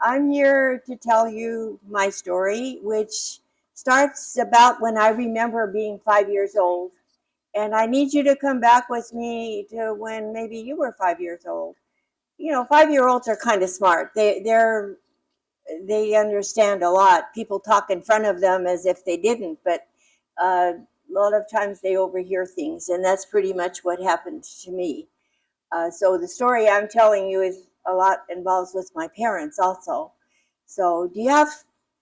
I'm here to tell you my story, which starts about when I remember being 5 years old. And I need you to come back with me to when maybe you were 5 years old. 5-year-olds are kind of smart. They understand a lot. People talk in front of them as if they didn't, but a lot of times they overhear things, and that's pretty much what happened to me. So the story I'm telling you is a lot involves with my parents also. So do you have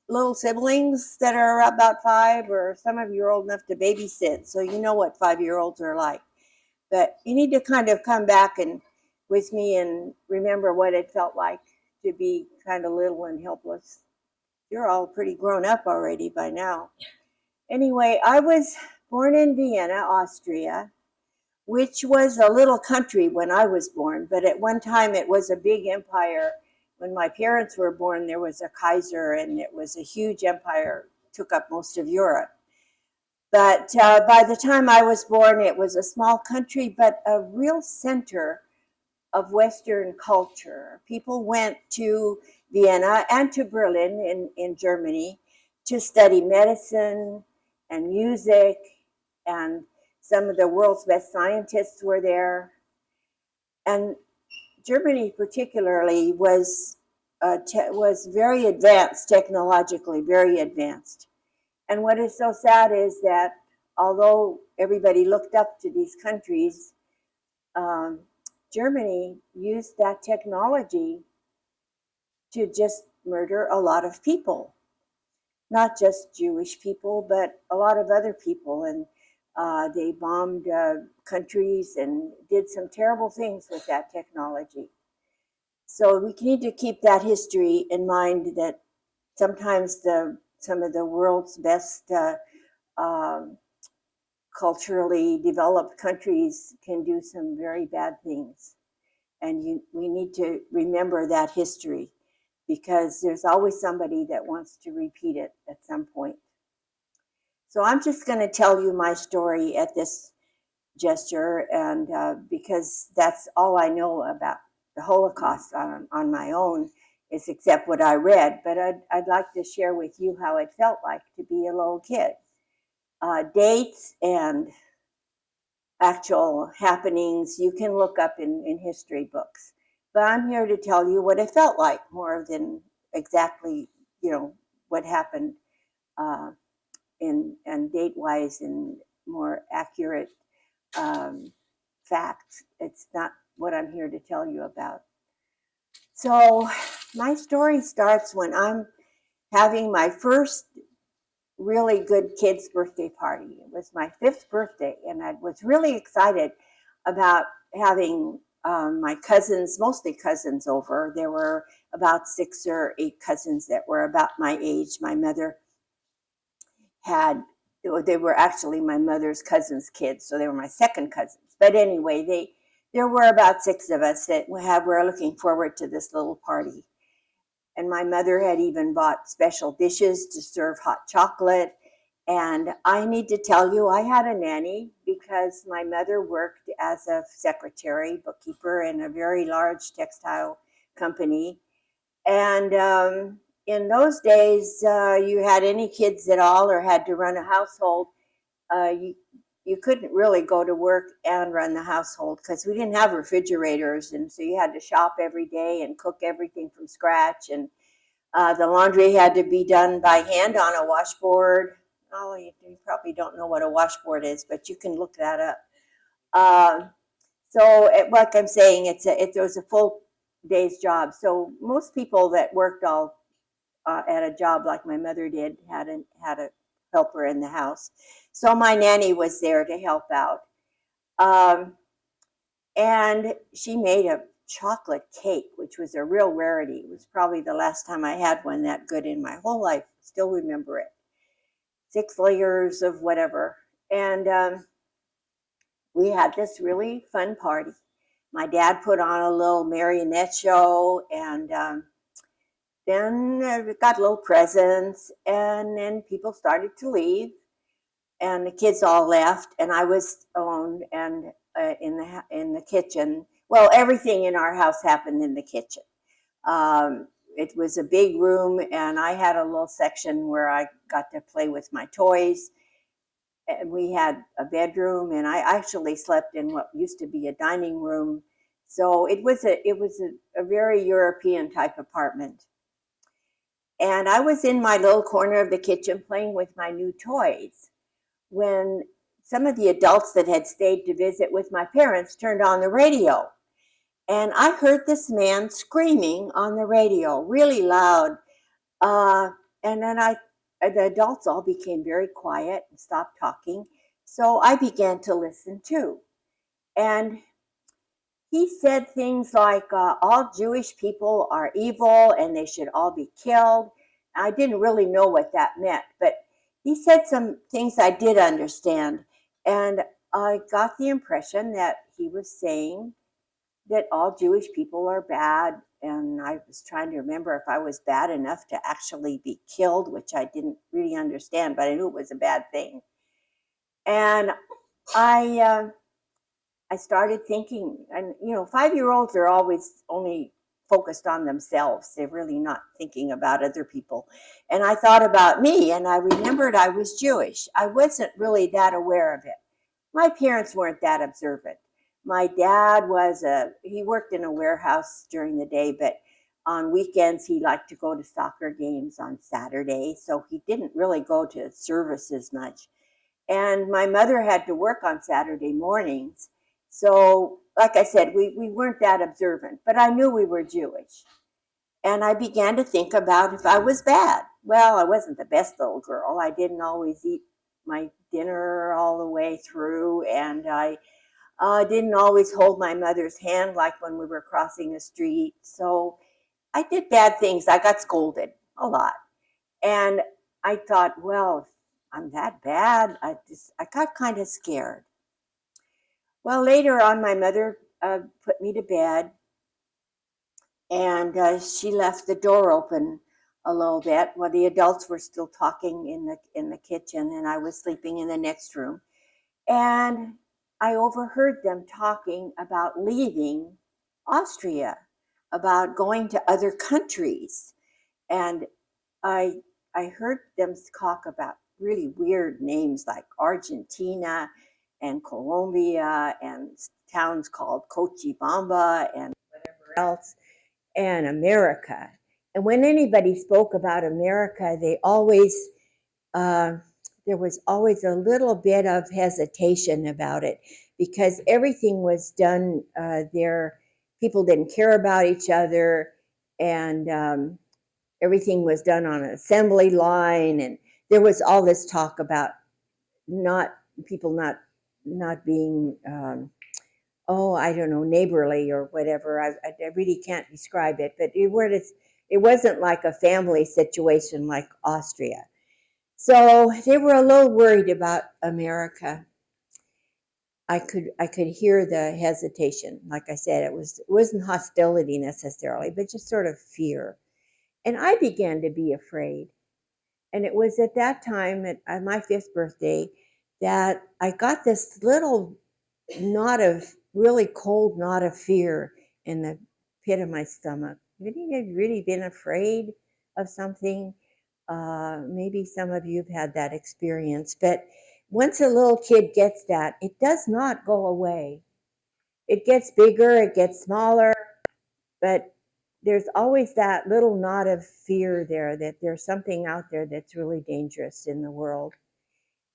little siblings that are about five, or some of you are old enough to babysit, so you know what 5-year-olds are like. But you need to kind of come back and with me and remember what it felt like to be kind of little and helpless. You're all pretty grown up already by now. Anyway, I was born in Vienna, Austria, which was a little country when I was born, but at one time it was a big empire. When my parents were born, there was a Kaiser, and it was a huge empire, took up most of Europe. But by the time I was born, it was a small country, but a real center of Western culture. People went to Vienna and to Berlin in Germany to study medicine and music, and some of the world's best scientists were there. And Germany particularly was very advanced technologically, very advanced. And what is so sad is that although everybody looked up to these countries, Germany used that technology to just murder a lot of people, not just Jewish people, but a lot of other people. And they bombed countries and did some terrible things with that technology. So we need to keep that history in mind, that sometimes some of the world's best culturally developed countries can do some very bad things. And we need to remember that history, because there's always somebody that wants to repeat it at some point. So I'm just going to tell you my story at this gesture, and because that's all I know about the Holocaust on my own, is except what I read. But I'd like to share with you how it felt like to be a little kid. Dates and actual happenings you can look up in history books. But I'm here to tell you what it felt like, more than exactly, what happened and date-wise and more accurate facts. It's not what I'm here to tell you about. So my story starts when I'm having my first really good kid's birthday party. It was my 5th birthday, and I was really excited about having my cousins, mostly cousins, over. There were about 6 or 8 cousins that were about my age. My mother they were actually my mother's cousins' kids, so they were my second cousins. But anyway, there were about 6 of us that were looking forward to this little party. And my mother had even bought special dishes to serve hot chocolate. And I need to tell you, I had a nanny because my mother worked as a secretary, bookkeeper in a very large textile company. And in those days, you had any kids at all or had to run a household, you couldn't really go to work and run the household because we didn't have refrigerators, and so you had to shop every day and cook everything from scratch, and the laundry had to be done by hand on a washboard. Oh, you probably don't know what a washboard is, but you can look that up. Like I'm saying, it was a full day's job. So most people that worked all at a job like my mother did had a helper in the house. So my nanny was there to help out. And she made a chocolate cake, which was a real rarity. It was probably the last time I had one that good in my whole life. Still remember it. 6 layers of whatever. And we had this really fun party. My dad put on a little marionette show, and then we got little presents, and then people started to leave, and the kids all left, and I was alone and in the kitchen. Well, everything in our house happened in the kitchen. it was a big room, and I had a little section where I got to play with my toys. And we had a bedroom, and I actually slept in what used to be a dining room. So it was a very European type apartment. And I was in my little corner of the kitchen playing with my new toys when some of the adults that had stayed to visit with my parents turned on the radio. And I heard this man screaming on the radio really loud. Uh, and then the adults all became very quiet and stopped talking. So I began to listen too. And he said things like, all Jewish people are evil and they should all be killed. I didn't really know what that meant, but he said some things I did understand. And I got the impression that he was saying that all Jewish people are bad. And I was trying to remember if I was bad enough to actually be killed, which I didn't really understand, but I knew it was a bad thing. And I I started thinking, and 5-year-olds are always only focused on themselves. They're really not thinking about other people. And I thought about me, and I remembered I was Jewish. I wasn't really that aware of it. My parents weren't that observant. My dad he worked in a warehouse during the day, but on weekends he liked to go to soccer games on Saturday, so he didn't really go to services much. And my mother had to work on Saturday mornings. So, like I said, we weren't that observant, but I knew we were Jewish. And I began to think about if I was bad. Well, I wasn't the best little girl. I didn't always eat my dinner all the way through, and I didn't always hold my mother's hand like when we were crossing the street. So I did bad things. I got scolded a lot. And I thought, well, if I'm that bad, I got kind of scared. Well, later on, my mother put me to bed, and she left the door open a little bit while the adults were still talking in the kitchen, and I was sleeping in the next room. And I overheard them talking about leaving Austria, about going to other countries, and I I heard them talk about really weird names like Argentina and Colombia and towns called Cochabamba and whatever else, and America. And when anybody spoke about America, they always uh, there was always a little bit of hesitation about it because everything was done there. People didn't care about each other, and everything was done on an assembly line, and there was all this talk about not people not being oh, I don't know, neighborly or whatever. I really can't describe it, but it wasn't like a family situation like Austria. So they were a little worried about America. I could hear the hesitation. Like I said, it wasn't hostility necessarily, but just sort of fear. And I began to be afraid. And it was at that time, at my 5th birthday, that I got this little really cold knot of fear in the pit of my stomach. Have you really been afraid of something? Maybe some of you have had that experience, but once a little kid gets that, it does not go away. It gets bigger, it gets smaller, but there's always that little knot of fear there that there's something out there that's really dangerous in the world.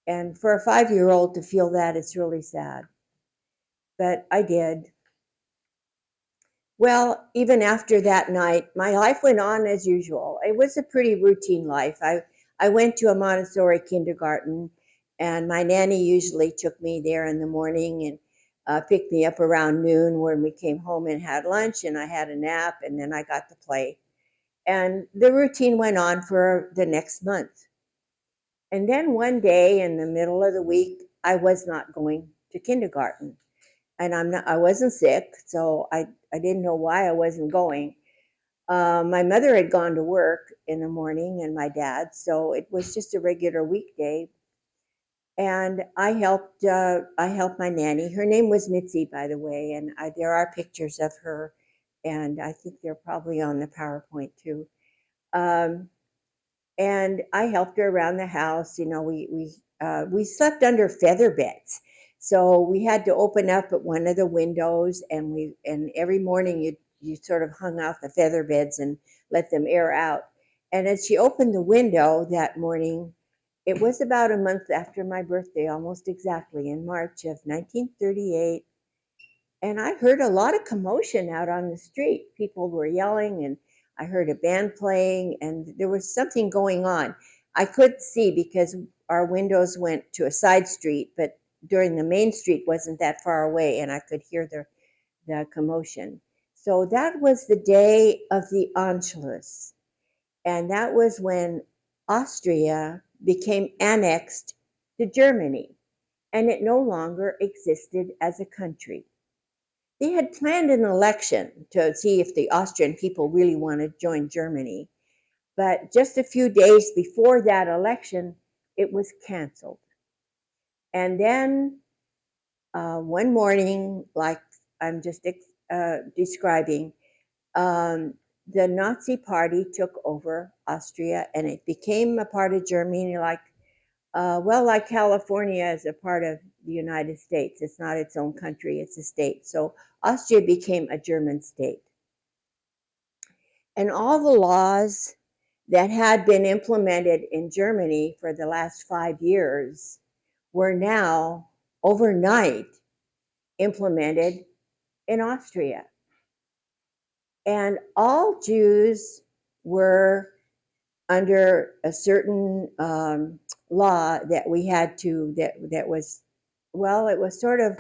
And for a 5-year-old to feel that, it's really sad. But I did. Well, even after that night, my life went on as usual. It was a pretty routine life. I went to a Montessori kindergarten, and my nanny usually took me there in the morning and picked me up around noon when we came home and had lunch, and I had a nap, and then I got to play. And the routine went on for the next month. And then one day in the middle of the week, I was not going to kindergarten. And I wasn't sick, so I didn't know why I wasn't going. My mother had gone to work in the morning and my dad, so it was just a regular weekday. And I helped my nanny. Her name was Mitzi, by the way, and there are pictures of her and I think they're probably on the PowerPoint too. Um, and I helped her around the house. You know, we slept under feather beds, so we had to open up at one of the windows, and every morning you sort of hung out the feather beds and let them air out. And as she opened the window that morning, it was about a month after my birthday, almost exactly, in March of 1938. And I heard a lot of commotion out on the street. People were yelling, and I heard a band playing, and there was something going on. I couldn't see because our windows went to a side street, but during the main street wasn't that far away, and I could hear the commotion. So that was the day of the Anschluss, and that was when Austria became annexed to Germany, and it no longer existed as a country. They had planned an election to see if the Austrian people really wanted to join Germany. But just a few days before that election, it was canceled. And then one morning, like I'm just describing, um, the Nazi Party took over Austria and it became a part of Germany, like California is a part of the United States. It's not its own country, it's a state. So Austria became a German state. And all the laws that had been implemented in Germany for the last 5 years were now overnight implemented in Austria. And all Jews were under a certain law that we had to, that was, well, it was sort of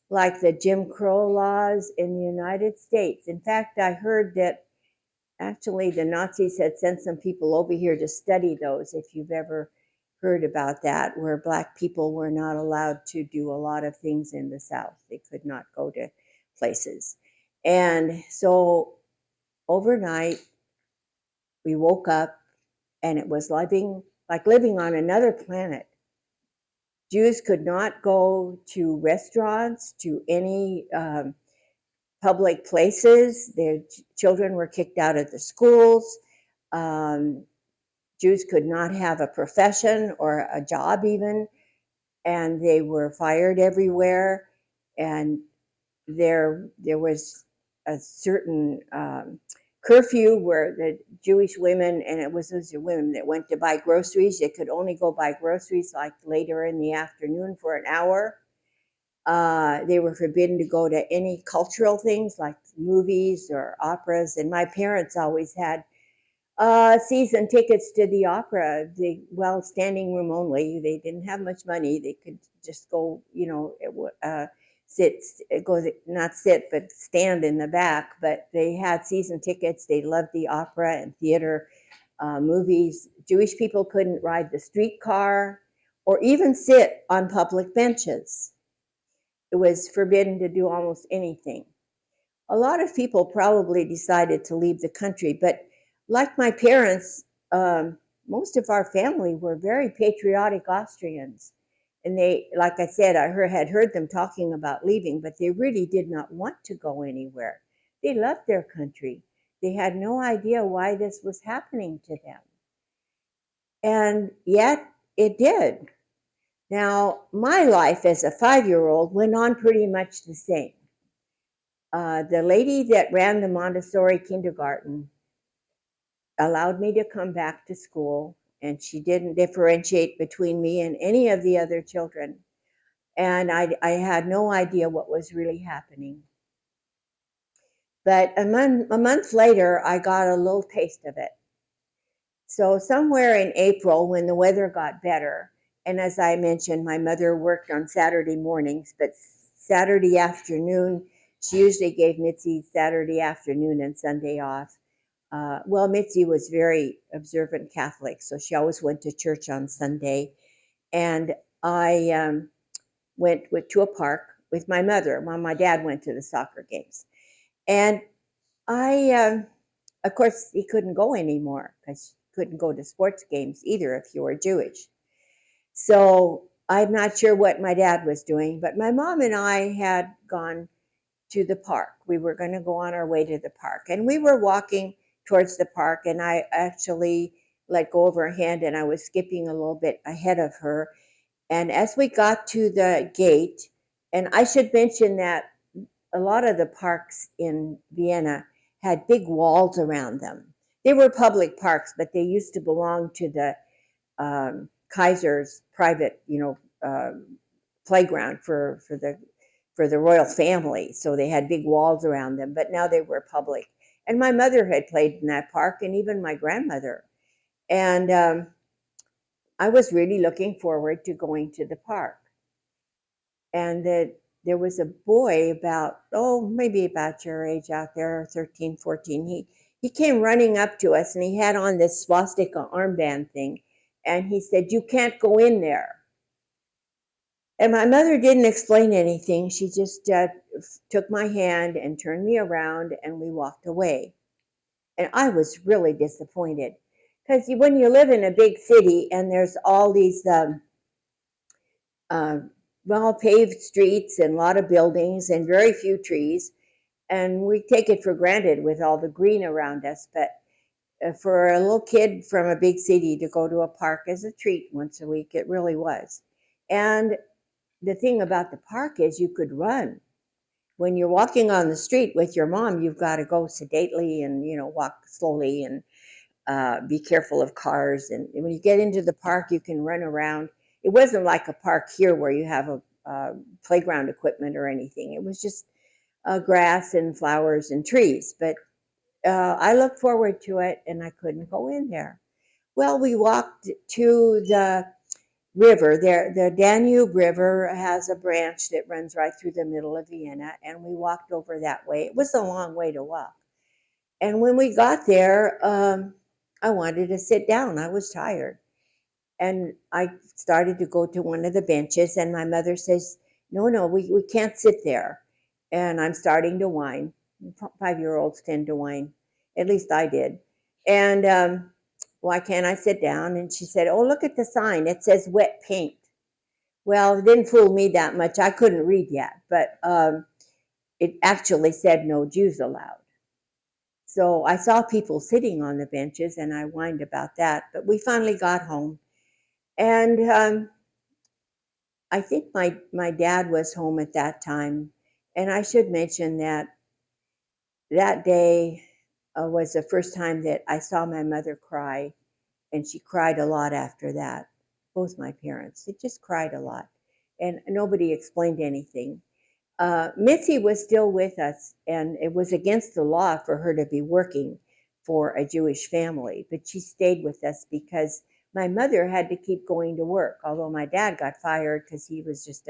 like the Jim Crow laws in the United States. In fact, I heard that actually the Nazis had sent some people over here to study those, if you've ever heard about that, where Black people were not allowed to do a lot of things in the South. They could not go to places. And so overnight, we woke up and it was like living on another planet. Jews could not go to restaurants, to any public places. Their children were kicked out of the schools. Um, Jews could not have a profession or a job even, and they were fired everywhere. And there was a certain curfew where the Jewish women, and it was those women that went to buy groceries, they could only go buy groceries like later in the afternoon for an hour. They were forbidden to go to any cultural things like movies or operas. And my parents always had season tickets to the opera. Standing room only. They didn't have much money. They could just go, not sit, but stand in the back. But they had season tickets. They loved the opera and theater, movies. Jewish people couldn't ride the streetcar or even sit on public benches. It was forbidden to do almost anything. A lot of people probably decided to leave the country, but like my parents, most of our family were very patriotic Austrians. And they, like I said, had heard them talking about leaving, but they really did not want to go anywhere. They loved their country. They had no idea why this was happening to them. And yet it did. Now, my life as a 5-year-old went on pretty much the same. The lady that ran the Montessori kindergarten allowed me to come back to school, and she didn't differentiate between me and any of the other children. And I had no idea what was really happening. But a month later, I got a little taste of it. So somewhere in April, when the weather got better, and as I mentioned, my mother worked on Saturday mornings, but Saturday afternoon, she usually gave Mitzi Saturday afternoon and Sunday off. Mitzi was very observant Catholic, so she always went to church on Sunday. And I went to a park with my mother while my dad went to the soccer games. And of course, he couldn't go anymore because you couldn't go to sports games either if you were Jewish. So I'm not sure what my dad was doing, but my mom and I had gone to the park. We were going to go on our way to the park, and we were walking towards the park, and I actually let go of her hand, and I was skipping a little bit ahead of her. And as we got to the gate, and I should mention that a lot of the parks in Vienna had big walls around them. They were public parks, but they used to belong to the Kaiser's private, playground for the royal family. So they had big walls around them, but now they were public. And my mother had played in that park, and even my grandmother. And I was really looking forward to going to the park. And there was a boy about, maybe about your age out there, 13, 14. He came running up to us, and he had on this swastika armband thing. And he said, "You can't go in there." And my mother didn't explain anything. She just took my hand and turned me around, and we walked away. And I was really disappointed, because when you live in a big city and there's all these well-paved streets and a lot of buildings and very few trees, and we take it for granted with all the green around us. But for a little kid from a big city to go to a park is a treat once a week, it really was. And the thing about the park is you could run. When you're walking on the street with your mom, you've got to go sedately and, walk slowly and be careful of cars. And when you get into the park, you can run around. It wasn't like a park here where you have a playground equipment or anything. It was just grass and flowers and trees. But I looked forward to it, and I couldn't go in there. Well, we walked to the river. The Danube River has a branch that runs right through the middle of Vienna, and we walked over that way. It was a long way to walk. And when we got there, I wanted to sit down. I was tired. And I started to go to one of the benches, and my mother says, no, we can't sit there. And I'm starting to whine. 5-year-olds tend to whine. At least I did. And why can't I sit down? And she said, look at the sign. It says wet paint. Well, it didn't fool me that much. I couldn't read yet, but it actually said no Jews allowed. So I saw people sitting on the benches, and I whined about that. But we finally got home. And I think my dad was home at that time. And I should mention that day was the first time that I saw my mother cry. And she cried a lot after that. Both my parents. They just cried a lot. And nobody explained anything. Mitzi was still with us, and it was against the law for her to be working for a Jewish family. But she stayed with us because my mother had to keep going to work, although my dad got fired because he was just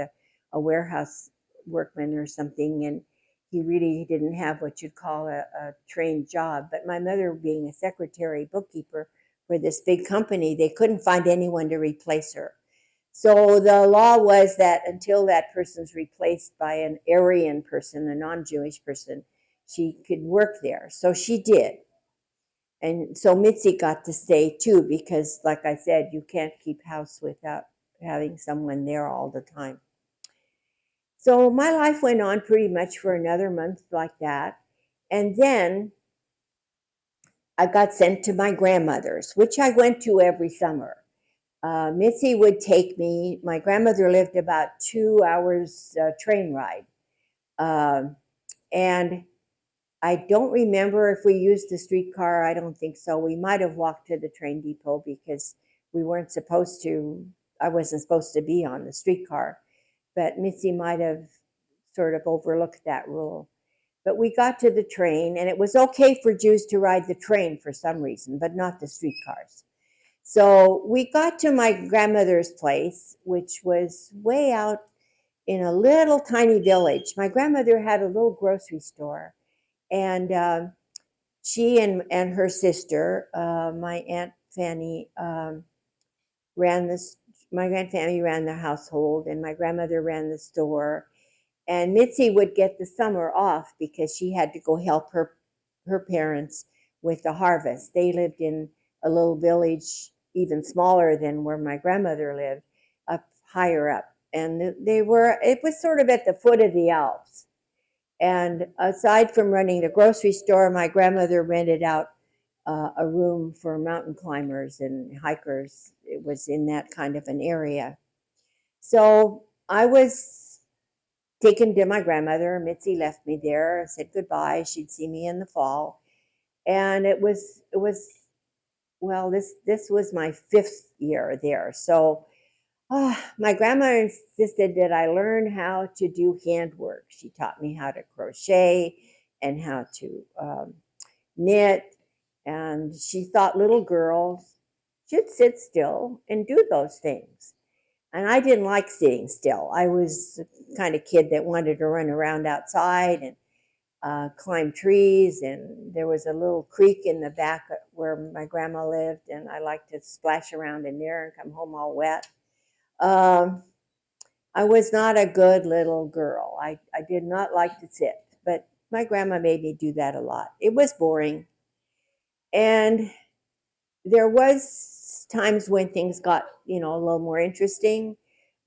a warehouse workman or something, and he really didn't have what you'd call a trained job. But my mother, being a secretary, bookkeeper for this big company, they couldn't find anyone to replace her. So the law was that until that person's replaced by an Aryan person, a non-Jewish person, she could work there. So she did. And so Mitzi got to stay too, because like I said, you can't keep house without having someone there all the time. So my life went on pretty much for another month like that. And then I got sent to my grandmother's, which I went to every summer. Mitzi would take me. My grandmother lived about 2 hours train ride. And I don't remember if we used the streetcar. I don't think so. We might have walked to the train depot because we weren't supposed to. I wasn't supposed to be on the streetcar. But Mitzi might have sort of overlooked that rule. But we got to the train, and it was okay for Jews to ride the train for some reason, but not the streetcars. So we got to my grandmother's place, which was way out in a little tiny village. My grandmother had a little grocery store, and she and her sister, my Aunt Fanny, ran this. My Aunt Fanny ran the household, and my grandmother ran the store. And Mitzi would get the summer off because she had to go help her parents with the harvest. They lived in a little village even smaller than where my grandmother lived, up higher up. And it was sort of at the foot of the Alps. And aside from running the grocery store, my grandmother rented out a room for mountain climbers and hikers. It was in that kind of an area. So I was taken to my grandmother. Mitzi left me there, said goodbye. She'd see me in the fall. And it was well, this was my 5th year there. So my grandmother insisted that I learn how to do handwork. She taught me how to crochet and how to knit. And she thought little girls should sit still and do those things. And I didn't like sitting still. I was the kind of kid that wanted to run around outside and climb trees. And there was a little creek in the back where my grandma lived, and I liked to splash around in there and come home all wet. Um, I was not a good little girl. I did not like to sit, but my grandma made me do that a lot. It was boring. And there was times when things got, a little more interesting.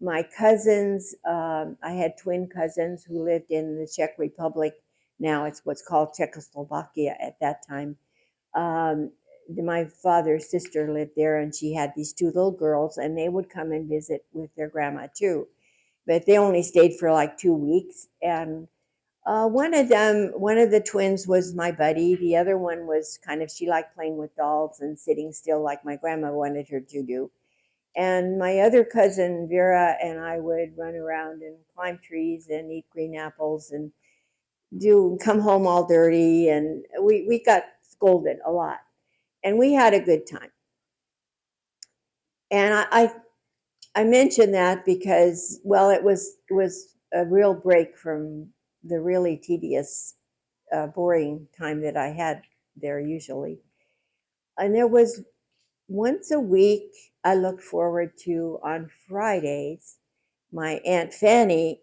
My cousins, I had twin cousins who lived in the Czech Republic. Now it's what's called Czechoslovakia at that time. Um, my father's sister lived there, and she had these 2 little girls, and they would come and visit with their grandma too. But they only stayed for like 2 weeks. And one of the twins was my buddy. The other one was she liked playing with dolls and sitting still like my grandma wanted her to do. And my other cousin, Vera, and I would run around and climb trees and eat green apples and come home all dirty. And we got scolded a lot. And we had a good time. And I mention that because, well, it was a real break from the really tedious, boring time that I had there usually. And there was once a week I looked forward to on Fridays. My Aunt Fanny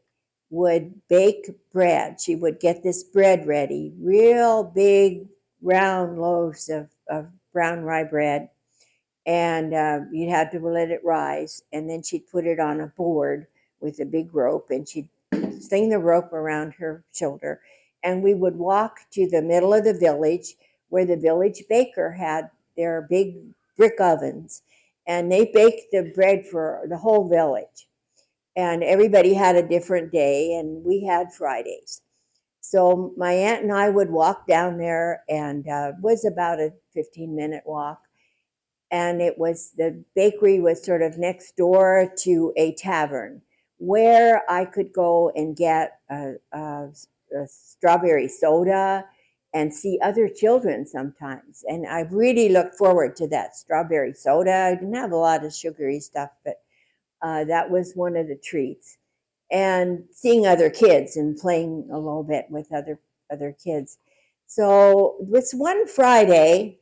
would bake bread. She would get this bread ready, real big round loaves of brown rye bread, and you'd have to let it rise, and then she'd put it on a board with a big rope, and she'd sling the rope around her shoulder, and we would walk to the middle of the village where the village baker had their big brick ovens, and they baked the bread for the whole village, and everybody had a different day, and we had Fridays. So my aunt and I would walk down there, and it was about a 15-minute walk, and the bakery was sort of next door to a tavern where I could go and get a strawberry soda and see other children sometimes. And I really looked forward to that strawberry soda. I didn't have a lot of sugary stuff, but that was one of the treats. And seeing other kids and playing a little bit with other kids. So this one Friday,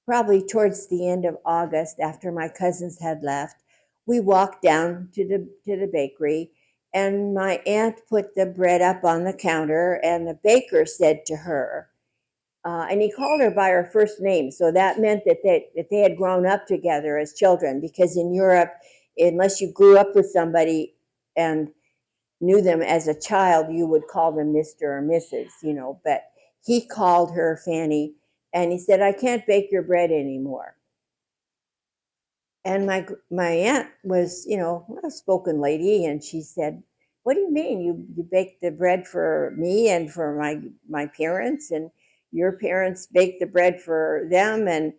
probably towards the end of August, after my cousins had left, we walked down to the bakery, and my aunt put the bread up on the counter, and the baker said to her, and he called her by her first name, so that meant that they had grown up together as children, because in Europe, unless you grew up with somebody and knew them as a child, you would call them Mr. or Mrs., but he called her Fanny, and he said, I can't bake your bread anymore. And my aunt was, a spoken lady, and she said, what do you mean? You baked the bread for me and for my parents, and your parents baked the bread for them, and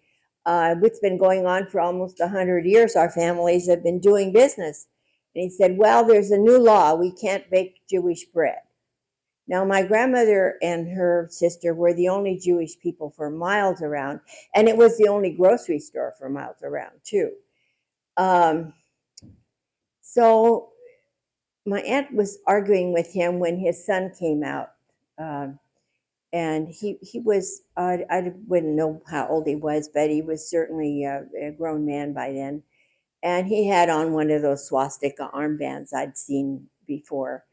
it's been going on for almost 100 years. Our families have been doing business. And he said, well, there's a new law. We can't bake Jewish bread. Now, my grandmother and her sister were the only Jewish people for miles around, and it was the only grocery store for miles around, too. Um, so my aunt was arguing with him when his son came out. And he was, I wouldn't know how old he was, but he was certainly a grown man by then. And he had on one of those swastika armbands I'd seen before.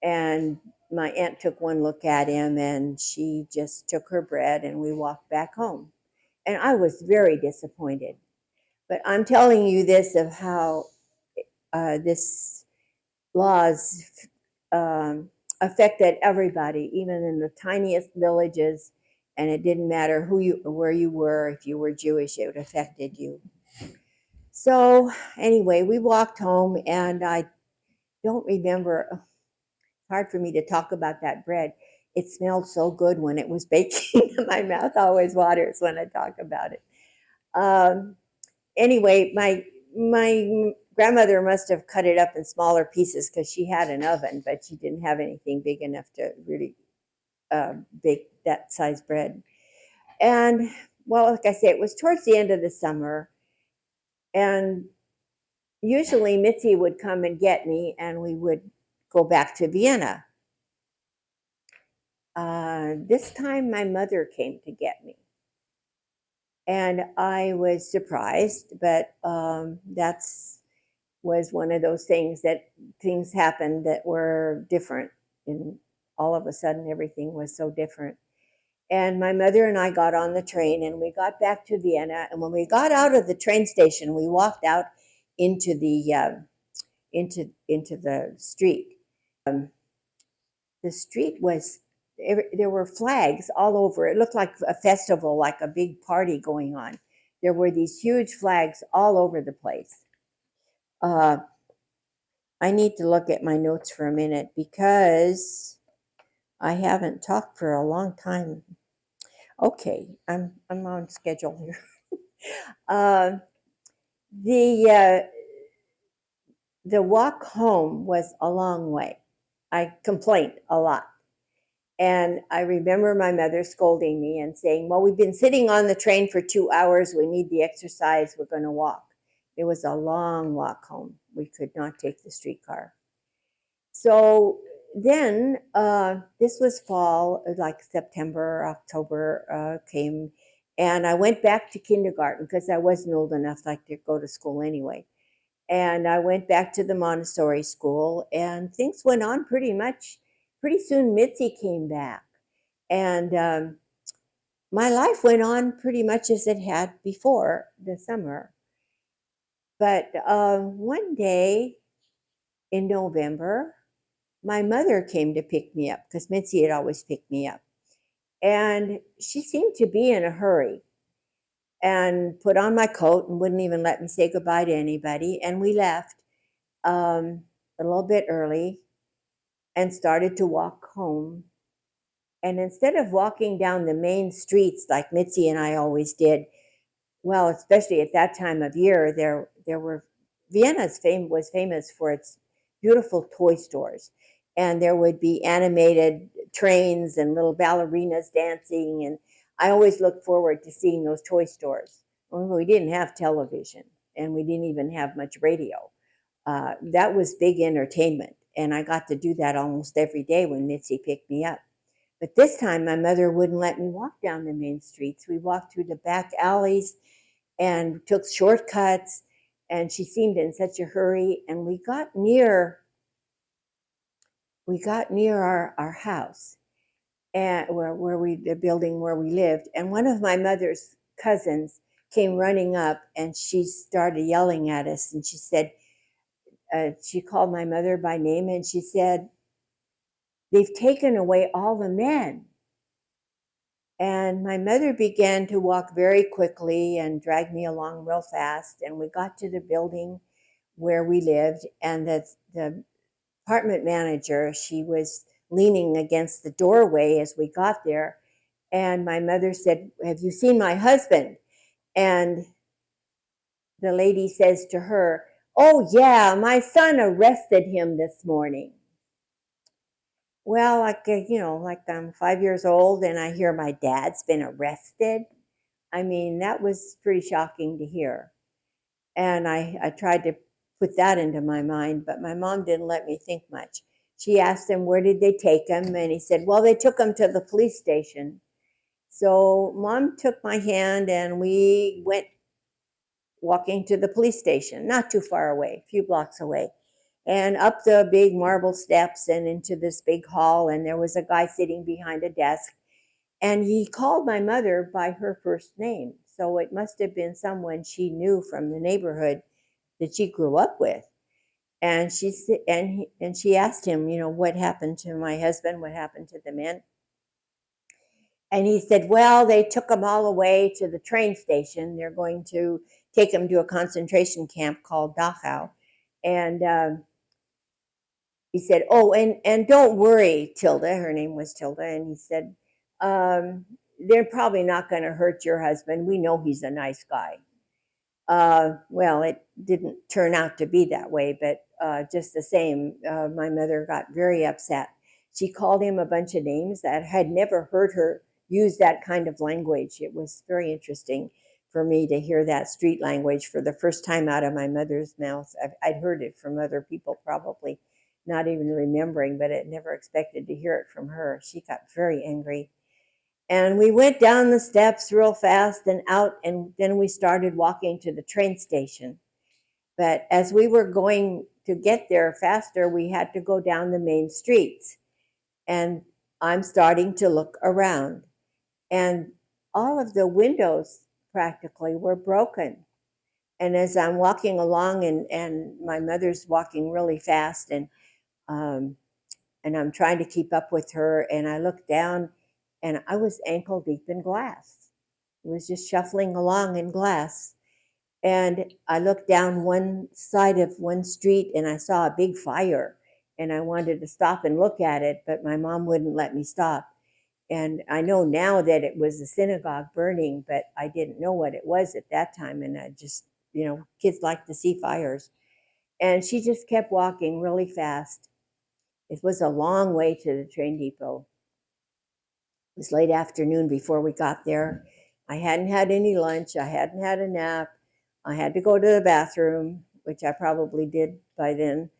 And my aunt took one look at him, and she just took her bread, and we walked back home. And I was very disappointed. But I'm telling you this of how this laws affected everybody, even in the tiniest villages. And it didn't matter where you were. If you were Jewish, it affected you. So anyway, we walked home, and I don't remember. It's hard for me to talk about that bread. It smelled so good when it was baking. My mouth always waters when I talk about it. Um, anyway, my grandmother must have cut it up in smaller pieces because she had an oven, but she didn't have anything big enough to really bake that size bread. And well, like I say, it was towards the end of the summer, and usually Mitzi would come and get me, and we would go back to Vienna. This time, my mother came to get me, and I was surprised, but that's was one of those things that things happened that were different, and all of a sudden, everything was so different. And my mother and I got on the train, and we got back to Vienna. And when we got out of the train station, we walked out into the into the street. The street was there were flags all over. It looked like a festival, like a big party going on. There were these huge flags all over the place. I need to look at my notes for a minute because I haven't talked for a long time. Okay, I'm on schedule here. uh, the the walk home was a long way. I complained a lot. And I remember my mother scolding me and saying, well, we've been sitting on the train for 2 hours. We need the exercise. We're going to walk. It was a long walk home. We could not take the streetcar. So then this was fall, like September, October came. And I went back to kindergarten because I wasn't old enough like to go to school anyway. And I went back to the Montessori school, and things went on pretty much. Pretty soon, Mitzi came back, and my life went on pretty much as it had before the summer. But one day in November, my mother came to pick me up because Mitzi had always picked me up. And she seemed to be in a hurry and put on my coat and wouldn't even let me say goodbye to anybody. And we left a little bit early and started to walk home. And instead of walking down the main streets like Mitzi and I always did, well, especially at that time of year, there were was famous for its beautiful toy stores, and there would be animated trains and little ballerinas dancing, and I always looked forward to seeing those toy stores. Well, we didn't have television, and we didn't even have much radio. That was big entertainment, and I got to do that almost every day when Mitzi picked me up. But this time, my mother wouldn't let me walk down the main streets. We walked through the back alleys and took shortcuts, and she seemed in such a hurry. And we got near our house, and the building where we lived. And one of my mother's cousins came running up, and she started yelling at us. And she said, she called my mother by name, and she said, they've taken away all the men. And my mother began to walk very quickly and drag me along real fast. And we got to the building where we lived, and the apartment manager, she was leaning against the doorway as we got there. And my mother said, have you seen my husband? And the lady says to her, oh yeah, my son arrested him this morning. Well, like I'm 5 years old and I hear my dad's been arrested. I mean, that was pretty shocking to hear. And I tried to put that into my mind, but my mom didn't let me think much. She asked him, where did they take him? And he said, well, they took him to the police station. So Mom took my hand and we went walking to the police station, not too far away, a few blocks away, and up the big marble steps and into this big hall. And there was a guy sitting behind a desk, and he called my mother by her first name. So it must have been someone she knew from the neighborhood that she grew up with. And she asked him, what happened to my husband? What happened to the men? And he said, well, they took them all away to the train station. They're going to take them to a concentration camp called Dachau. And he said, oh, and don't worry, Tilda. Her name was Tilda. And he said, they're probably not going to hurt your husband. We know he's a nice guy. Well, it didn't turn out to be that way, but just the same, my mother got very upset. She called him a bunch of names that I had never heard her use that kind of language. It was very interesting for me to hear that street language for the first time out of my mother's mouth. I'd heard it from other people, probably not even remembering, but I never expected to hear it from her. She got very angry. And we went down the steps real fast and out, and then we started walking to the train station. But as we were going to get there faster, we had to go down the main streets. And I'm starting to look around. And all of the windows practically were broken. And as I'm walking along, and my mother's walking really fast, and I'm trying to keep up with her, and I look down, and I was ankle deep in glass. It was just shuffling along in glass. And I looked down one side of one street, and I saw a big fire. And I wanted to stop and look at it, but my mom wouldn't let me stop. And I know now that it was the synagogue burning, but I didn't know what it was at that time. And I just, kids like to see fires. And she just kept walking really fast. It was a long way to the train depot. It was late afternoon before we got there. I hadn't had any lunch. I hadn't had a nap. I had to go to the bathroom, which I probably did by then.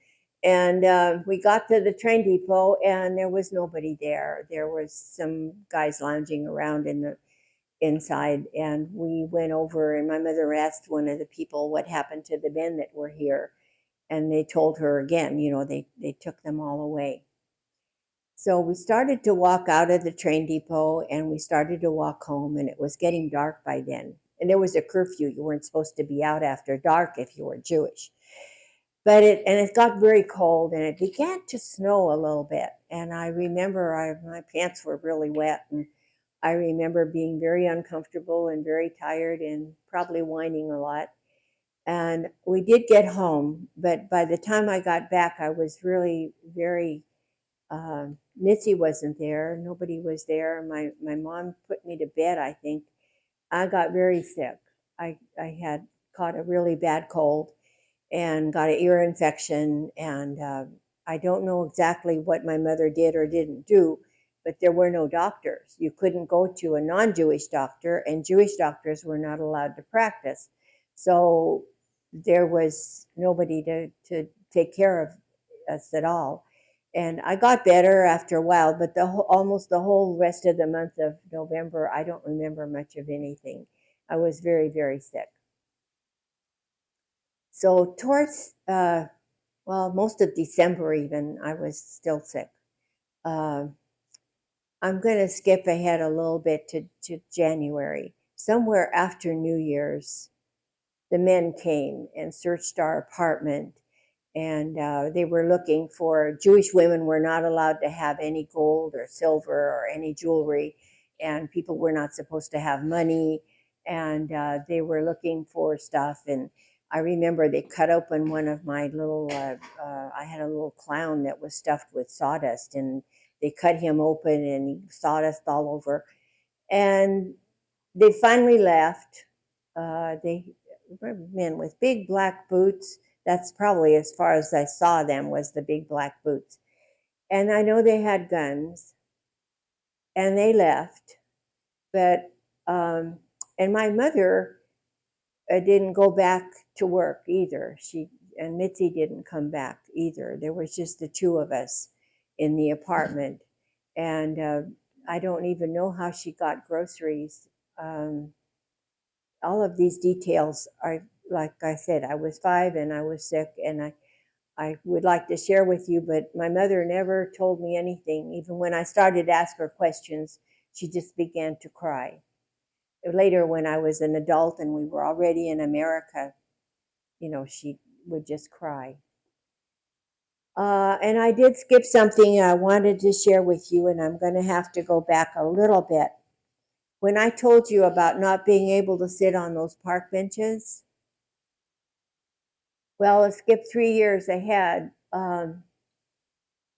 And we got to the train depot, and there was nobody there. There was some guys lounging around inside, and we went over, and my mother asked one of the people what happened to the men that were here. And they told her again, they took them all away. So we started to walk out of the train depot, and we started to walk home, and it was getting dark by then. And there was a curfew. You weren't supposed to be out after dark if you were Jewish. But it got very cold, and it began to snow a little bit. And I remember my pants were really wet, and I remember being very uncomfortable and very tired and probably whining a lot. And we did get home, but by the time I got back, I was really very Mitzi wasn't there. Nobody was there. My mom put me to bed, I think. I got very sick. I had caught a really bad cold and got an ear infection. And I don't know exactly what my mother did or didn't do, but there were no doctors. You couldn't go to a non-Jewish doctor, and Jewish doctors were not allowed to practice. So there was nobody to take care of us at all. And I got better after a while, but almost the whole rest of the month of November, I don't remember much of anything. I was very, very sick. So towards, most of December even, I was still sick. I'm going to skip ahead a little bit to January. Somewhere after New Year's, the men came and searched our apartment. And they were looking for Jewish women were not allowed to have any gold or silver or any jewelry, and people were not supposed to have money. And they were looking for stuff. And I remember they cut open one of my little, I had a little clown that was stuffed with sawdust, and they cut him open, and he sawdust all over. And they finally left. They were men with big black boots. That's probably as far as I saw them, was the big black boots. And I know they had guns, and they left. But, and my mother didn't go back to work either. And Mitzi didn't come back either. There was just the two of us in the apartment. And I don't even know how she got groceries. All of these details are, like I said, I was 5 and I was sick, and I would like to share with you, but my mother never told me anything. Even when I started to ask her questions, she just began to cry. Later, when I was an adult and we were already in America, she would just cry. And I did skip something I wanted to share with you, and I'm going to have to go back a little bit. When I told you about not being able to sit on those park benches, well, it skipped 3 years ahead.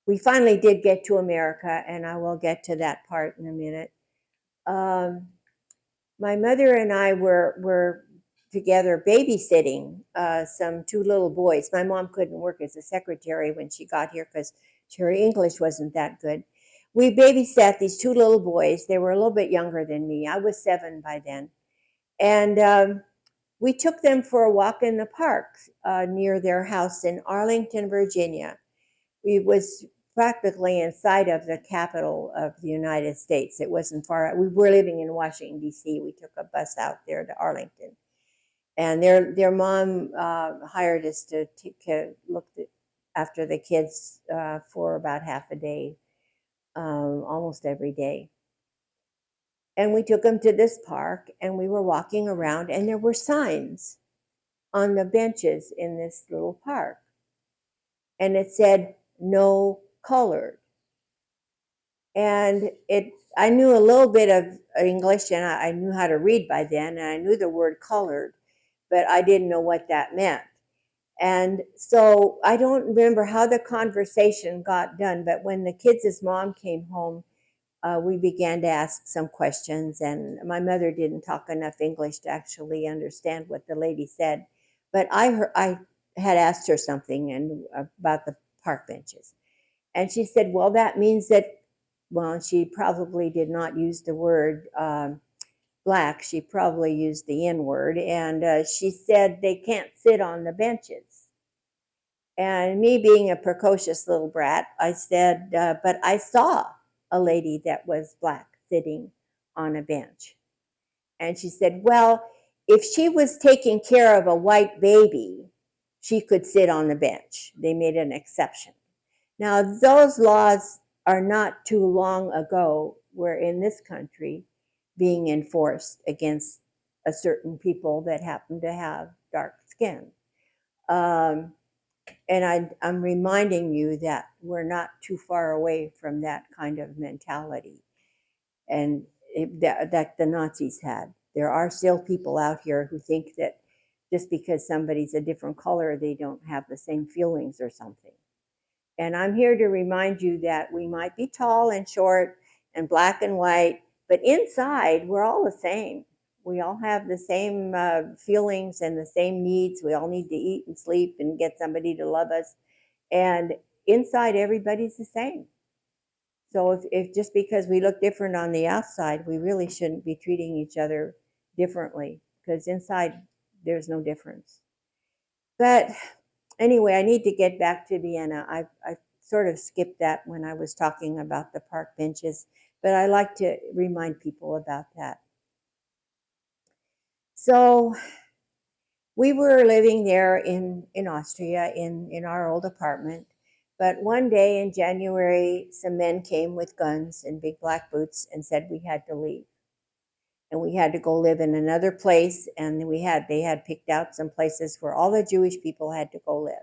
We finally did get to America, and I will get to that part in a minute. Um, my mother and I were together babysitting some two little boys. My mom couldn't work as a secretary when she got here because her English wasn't that good. We babysat these two little boys. They were a little bit younger than me. I was 7 by then. And we took them for a walk in the park near their house in Arlington, Virginia. We was practically inside of the capital of the United States. It wasn't far. We were living in Washington, D.C. We took a bus out there to Arlington. And their mom hired us to look after the kids for about half a day, almost every day. And we took them to this park, and we were walking around, and there were signs on the benches in this little park. And it said, "No colored." And I knew a little bit of English, and I knew how to read by then, and I knew the word colored, but I didn't know what that meant. And so I don't remember how the conversation got done, but when the kids' mom came home, we began to ask some questions, and my mother didn't talk enough English to actually understand what the lady said. But I had asked her something about the park benches. And she said, well, that means that, well, she probably did not use the word black. She probably used the N word. And she said they can't sit on the benches. And me being a precocious little brat, I said, but I saw a lady that was black sitting on a bench. And she said, well, if she was taking care of a white baby, she could sit on the bench. They made an exception. Now, those laws are not too long ago were in this country being enforced against a certain people that happen to have dark skin. And I'm reminding you that we're not too far away from that kind of mentality and that the Nazis had. There are still people out here who think that just because somebody's a different color, they don't have the same feelings or something. And I'm here to remind you that we might be tall and short and black and white, but inside we're all the same. We all have the same feelings and the same needs. We all need to eat and sleep and get somebody to love us. And inside everybody's the same. So if just because we look different on the outside, we really shouldn't be treating each other differently, because inside there's no difference. But anyway, I need to get back to Vienna. I sort of skipped that when I was talking about the park benches, but I like to remind people about that. So we were living there in Austria in our old apartment. But one day in January, some men came with guns and big black boots and said we had to leave. And we had to go live in another place. And they had picked out some places where all the Jewish people had to go live.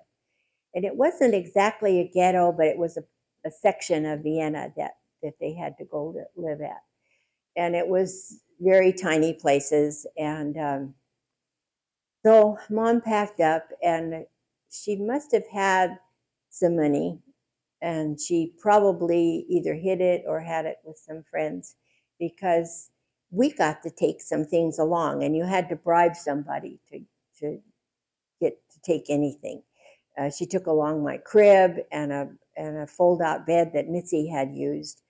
And it wasn't exactly a ghetto, but it was a section of Vienna that they had to go live at. And it was very tiny places. And so Mom packed up, and she must have had some money, and she probably either hid it or had it with some friends, because we got to take some things along, and you had to bribe somebody to get to take anything. She took along my crib and a fold-out bed that Mitzi had used,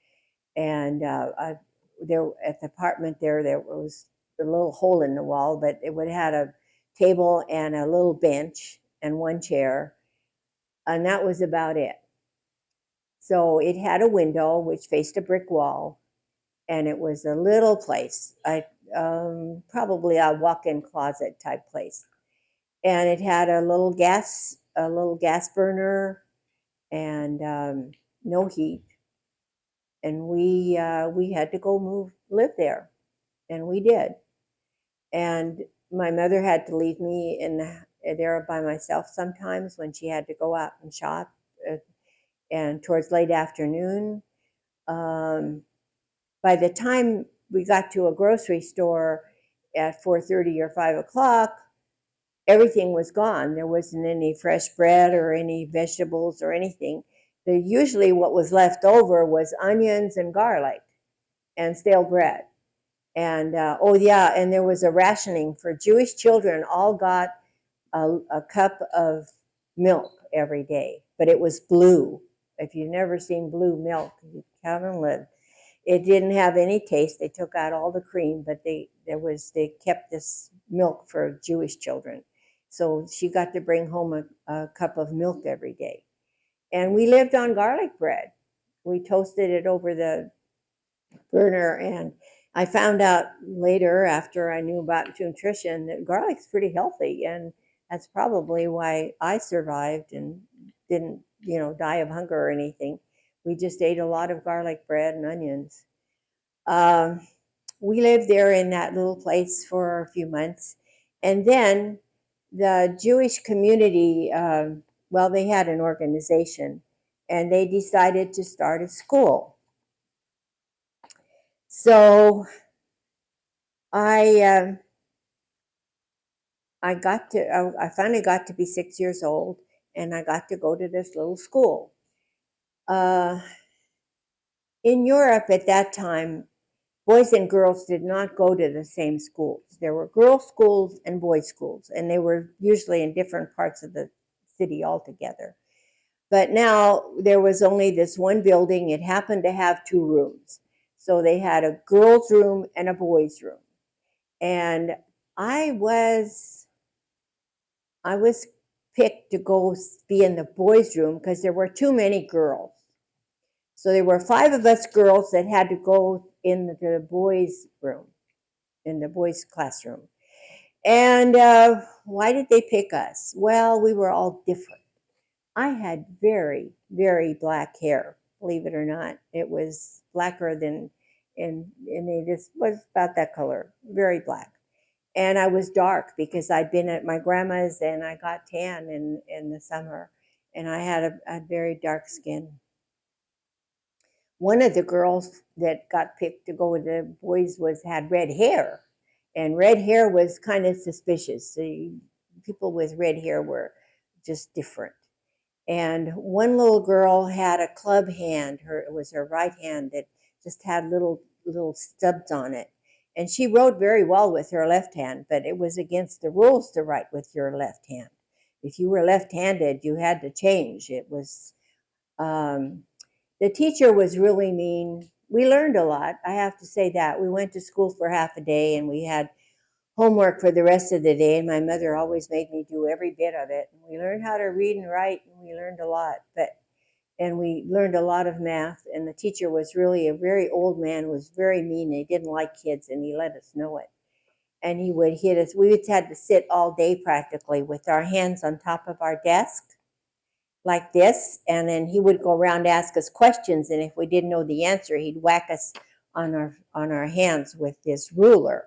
and there at the apartment there was a little hole in the wall, but it would have had a table and a little bench and one chair, and that was about it. So it had a window which faced a brick wall, and it was a little place, probably a walk-in closet type place, and it had a little gas burner, and no heat, and we had to go live there, and we did. And my mother had to leave me there by myself sometimes when she had to go out and shop. and towards late afternoon. By the time we got to a grocery store at 4:30 or 5 o'clock, everything was gone. There wasn't any fresh bread or any vegetables or anything. Usually what was left over was onions and garlic and stale bread. And oh yeah, and there was a rationing for Jewish children. All got a cup of milk every day, but it was blue. If you've never seen blue milk, you haven't lived. It didn't have any taste. They took out all the cream, but they kept this milk for Jewish children. So she got to bring home a cup of milk every day. And we lived on garlic bread. We toasted it over the burner, and I found out later, after I knew about nutrition, that garlic's pretty healthy, and that's probably why I survived and didn't, die of hunger or anything. We just ate a lot of garlic bread and onions. We lived there in that little place for a few months, and then the Jewish community, well, they had an organization, and they decided to start a school. So I finally got to be 6 years old, and I got to go to this little school. In Europe at that time, boys and girls did not go to the same schools. There were girls' schools and boys' schools, and they were usually in different parts of the city altogether. But now there was only this one building. It happened to have 2 rooms. So they had a girls' room and a boys' room. And I was picked to go be in the boys' room because there were too many girls. So there were 5 of us girls that had to go in the boys' room, in the boys' classroom. And why did they pick us? Well, we were all different. I had very, very black hair, believe it or not. It was blacker than, and it just was about that color, very black. And I was dark because I'd been at my grandma's and I got tan in the summer. And I had a very dark skin. One of the girls that got picked to go with the boys had red hair. And red hair was kind of suspicious. So people with red hair were just different. And one little girl had a club hand. It was her right hand that just had little stubs on it. And she wrote very well with her left hand, but it was against the rules to write with your left hand. If you were left-handed, you had to change. It was, the teacher was really mean. We learned a lot, I have to say that. We went to school for half a day and we had homework for the rest of the day, and my mother always made me do every bit of it. And we learned how to read and write, and we learned a lot. And we learned a lot of math, and the teacher was really a very old man, was very mean. He didn't like kids, and he let us know it. And he would hit us. We had to sit all day practically with our hands on top of our desk like this, and then he would go around and ask us questions, and if we didn't know the answer, he'd whack us on our hands with this ruler.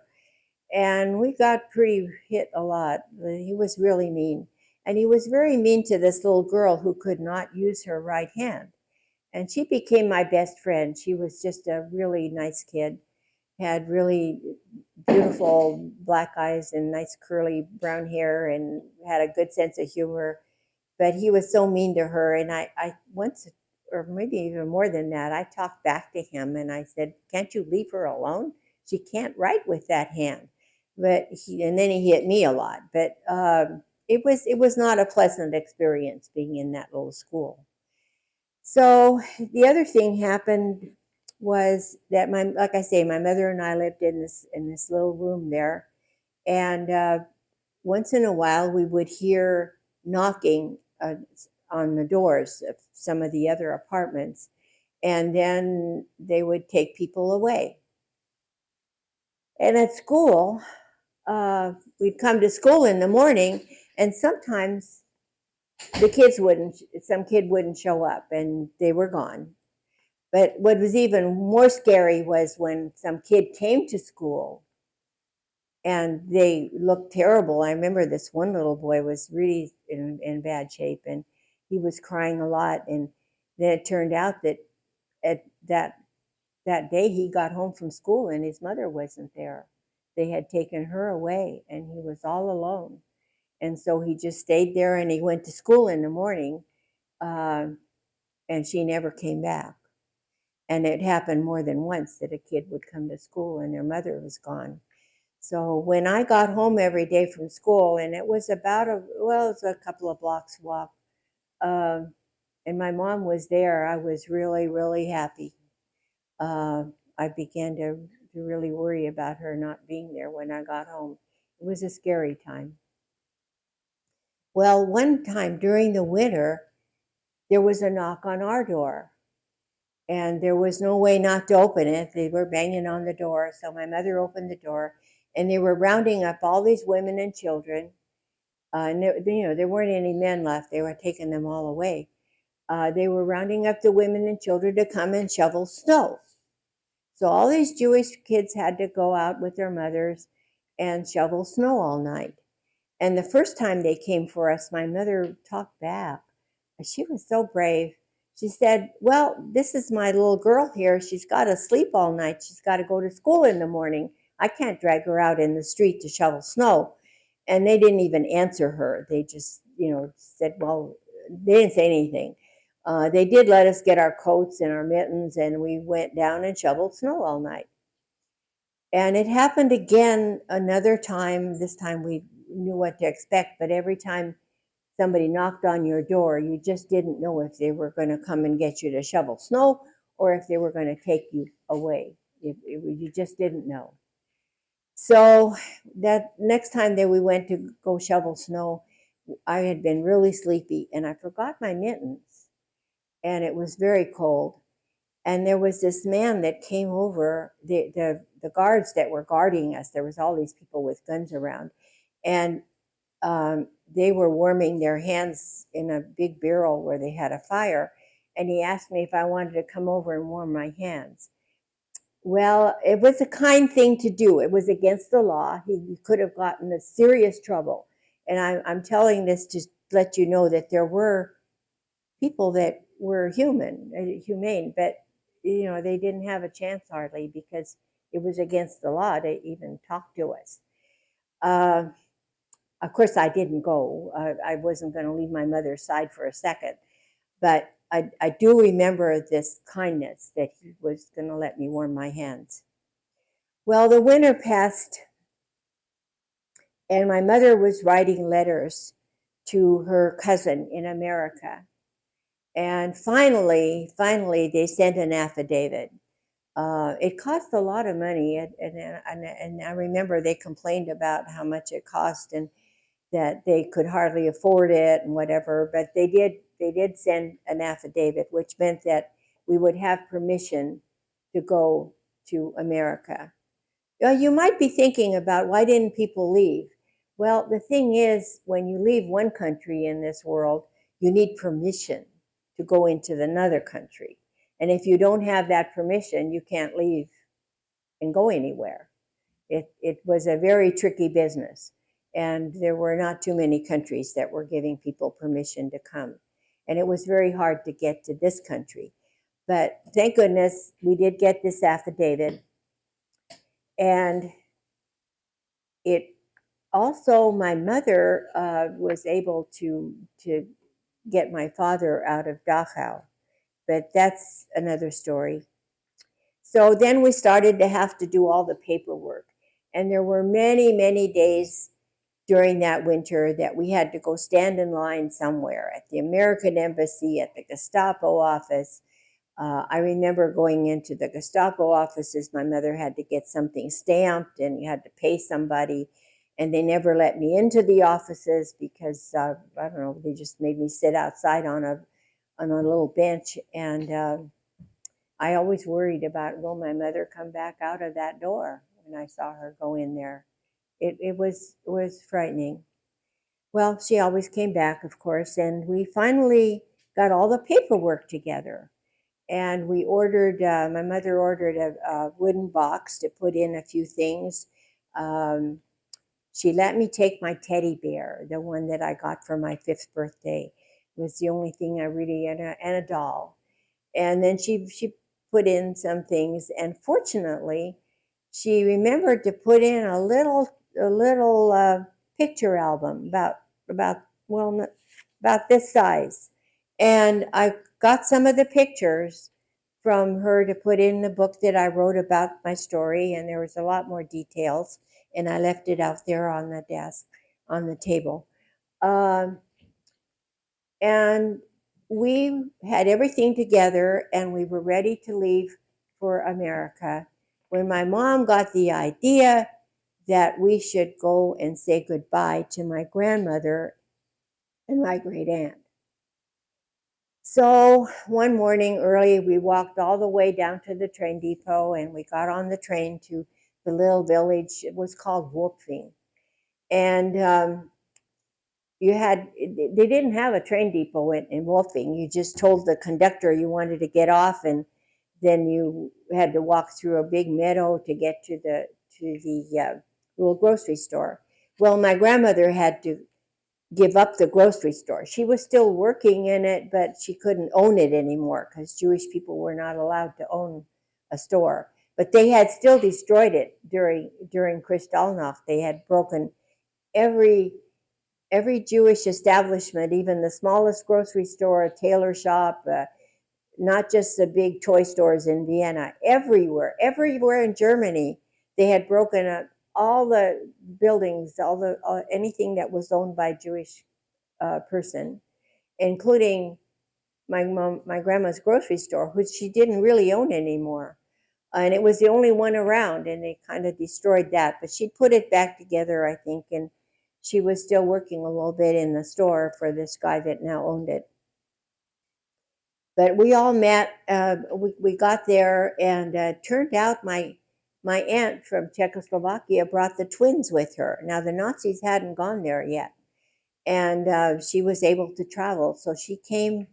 And we got pretty hit a lot. He was really mean. And he was very mean to this little girl who could not use her right hand. And she became my best friend. She was just a really nice kid, had really beautiful black eyes and nice curly brown hair and had a good sense of humor. But he was so mean to her. And I once, or maybe even more than that, I talked back to him and I said, "Can't you leave her alone? She can't write with that hand." And then he hit me a lot. But it was not a pleasant experience being in that little school. So the other thing happened was that like I say, my mother and I lived in this little room there, and once in a while we would hear knocking on the doors of some of the other apartments, and then they would take people away. And at school, we'd come to school in the morning, and sometimes some kid wouldn't show up, and they were gone. But what was even more scary was when some kid came to school, and they looked terrible. I remember this one little boy was really in bad shape, and he was crying a lot, and Then it turned out that at that day he got home from school and his mother wasn't there. They had taken her away and he was all alone. And so he just stayed there and he went to school in the morning, uh, and she never came back. And it happened more than once that a kid would come to school and their mother was gone. So when I got home every day from school, and it was about it was a couple of blocks walk, um, and my mom was there, I was really, really happy. Uh, I began to really worry about her not being there when I got home. It was a scary time. Well, one time during the winter, there was a knock on our door, and there was no way not to open it. They were banging on the door, so my mother opened the door, and they were rounding up all these women and children. And there weren't any men left. They were taking them all away. They were rounding up the women and children to come and shovel snow. So all these Jewish kids had to go out with their mothers and shovel snow all night. And the first time they came for us, my mother talked back. She was so brave. She said, well, this is my little girl here. She's got to sleep all night. She's got to go to school in the morning. I can't drag her out in the street to shovel snow. And they didn't even answer her. They just, said, well, they didn't say anything. They did let us get our coats and our mittens, and we went down and shoveled snow all night. And it happened again another time. This time we knew what to expect, but every time somebody knocked on your door, you just didn't know if they were going to come and get you to shovel snow or if they were going to take you away. You just didn't know. So that next time that we went to go shovel snow, I had been really sleepy and I forgot my mittens, and it was very cold. And there was this man that came over, the guards that were guarding us. There was all these people with guns around, and they were warming their hands in a big barrel where they had a fire. And he asked me if I wanted to come over and warm my hands. Well, it was a kind thing to do. It was against the law. He could have gotten in serious trouble. And I'm telling this to let you know that there were people that were humane, but they didn't have a chance hardly because it was against the law to even talk to us. Of course, I didn't go. I wasn't going to leave my mother's side for a second, but I do remember this kindness that he was going to let me warm my hands. Well, the winter passed, and my mother was writing letters to her cousin in America. And finally, they sent an affidavit. It cost a lot of money, and I remember they complained about how much it cost and that they could hardly afford it and whatever. But they did send an affidavit, which meant that we would have permission to go to America. You might be thinking about, why didn't people leave? Well, the thing is, when you leave one country in this world, you need permission to go into another country. And if you don't have that permission, you can't leave and go anywhere. It was a very tricky business. And there were not too many countries that were giving people permission to come. And it was very hard to get to this country. But thank goodness we did get this affidavit. And it also, my mother was able to get my father out of Dachau, but that's another story. So then we started to have to do all the paperwork, and there were many, many days during that winter that we had to go stand in line somewhere, at the American Embassy, at the Gestapo office. I remember going into the Gestapo offices. My mother had to get something stamped, and you had to pay somebody. And they never let me into the offices because, I don't know, they just made me sit outside on a little bench. And I always worried about, will my mother come back out of that door when I saw her go in there? It was frightening. Well, she always came back, of course, and we finally got all the paperwork together. And we ordered, my mother ordered a wooden box to put in a few things. She let me take my teddy bear, the one that I got for my 5th birthday. It was the only thing I really, and a doll. And then she put in some things, and fortunately, she remembered to put in a little picture album about well about this size, and I got some of the pictures from her to put in the book that I wrote about my story, and there was a lot more details, and I left it out there on the desk, on the table. Um, and we had everything together, and we were ready to leave for America when my mom got the idea that we should go and say goodbye to my grandmother and my great aunt. So one morning early, we walked all the way down to the train depot, and we got on the train to the little village. It was called Wolfing. And they didn't have a train depot in Wolfing. You just told the conductor you wanted to get off, and then you had to walk through a big meadow to get to the little grocery store. Well, my grandmother had to give up the grocery store. She was still working in it, but she couldn't own it anymore because Jewish people were not allowed to own a store. But they had still destroyed it during Kristallnacht. They had broken every Jewish establishment, even the smallest grocery store, a tailor shop, not just the big toy stores in Vienna, everywhere in Germany, they had broken up all the buildings, anything that was owned by a Jewish person, including my grandma's grocery store, which she didn't really own anymore. And it was the only one around, and they kind of destroyed that. But she put it back together, I think, and she was still working a little bit in the store for this guy that now owned it. But we all met. We got there, and turned out my aunt from Czechoslovakia brought the twins with her. Now the Nazis hadn't gone there yet, and she was able to travel. So she came.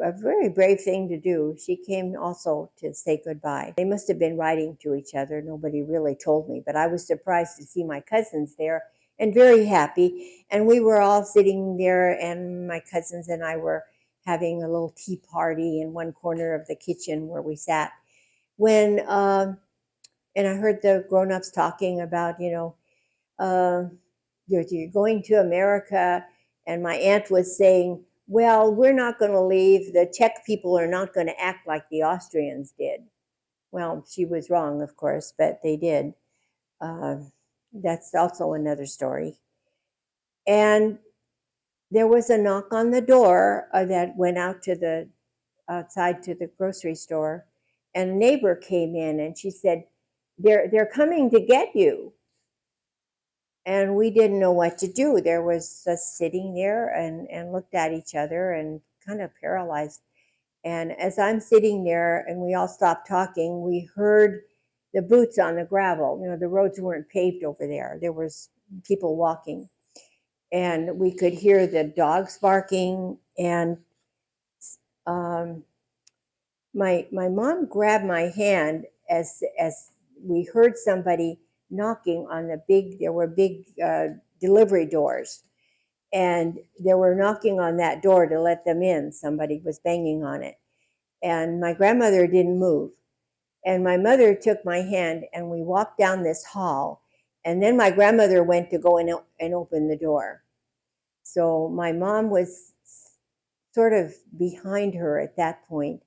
A very brave thing to do. She came also to say goodbye. They must have been writing to each other. Nobody really told me, but I was surprised to see my cousins there and very happy. And we were all sitting there, and my cousins and I were having a little tea party in one corner of the kitchen where we sat. And I heard the grown-ups talking about, you're going to America, and my aunt was saying, well, we're not going to leave. The Czech people are not going to act like the Austrians did. Well, she was wrong, of course, but they did. That's also another story. And there was a knock on the door that went outside to the grocery store, and a neighbor came in, and she said, they're coming to get you. And we didn't know what to do. There was us sitting there and looked at each other and kind of paralyzed. And as I'm sitting there and we all stopped talking, we heard the boots on the gravel. The roads weren't paved over there. There was people walking. And we could hear the dogs barking. And my mom grabbed my hand as we heard somebody knocking on there were big delivery doors, and they were knocking on that door to let them in. Somebody was banging on it, and my grandmother didn't move, and my mother took my hand, and we walked down this hall, and then my grandmother went to go and open the door. So my mom was sort of behind her at that point,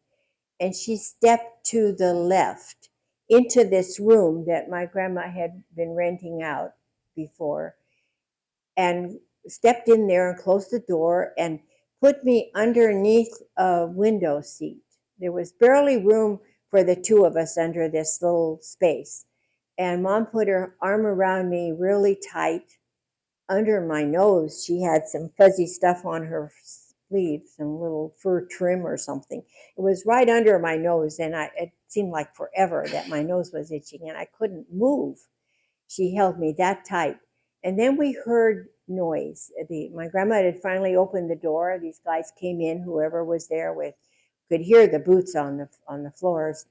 and she stepped to the left into this room that my grandma had been renting out before, and stepped in there and closed the door and put me underneath a window seat. There was barely room for the two of us under this little space. And Mom put her arm around me really tight under my nose. She had some fuzzy stuff on her sleeve, some little fur trim or something. It was right under my nose, and it seemed like forever that my nose was itching, and I couldn't move. She held me that tight. And then we heard noise. My grandma had finally opened the door. These guys came in, whoever was there could hear the boots on the floors.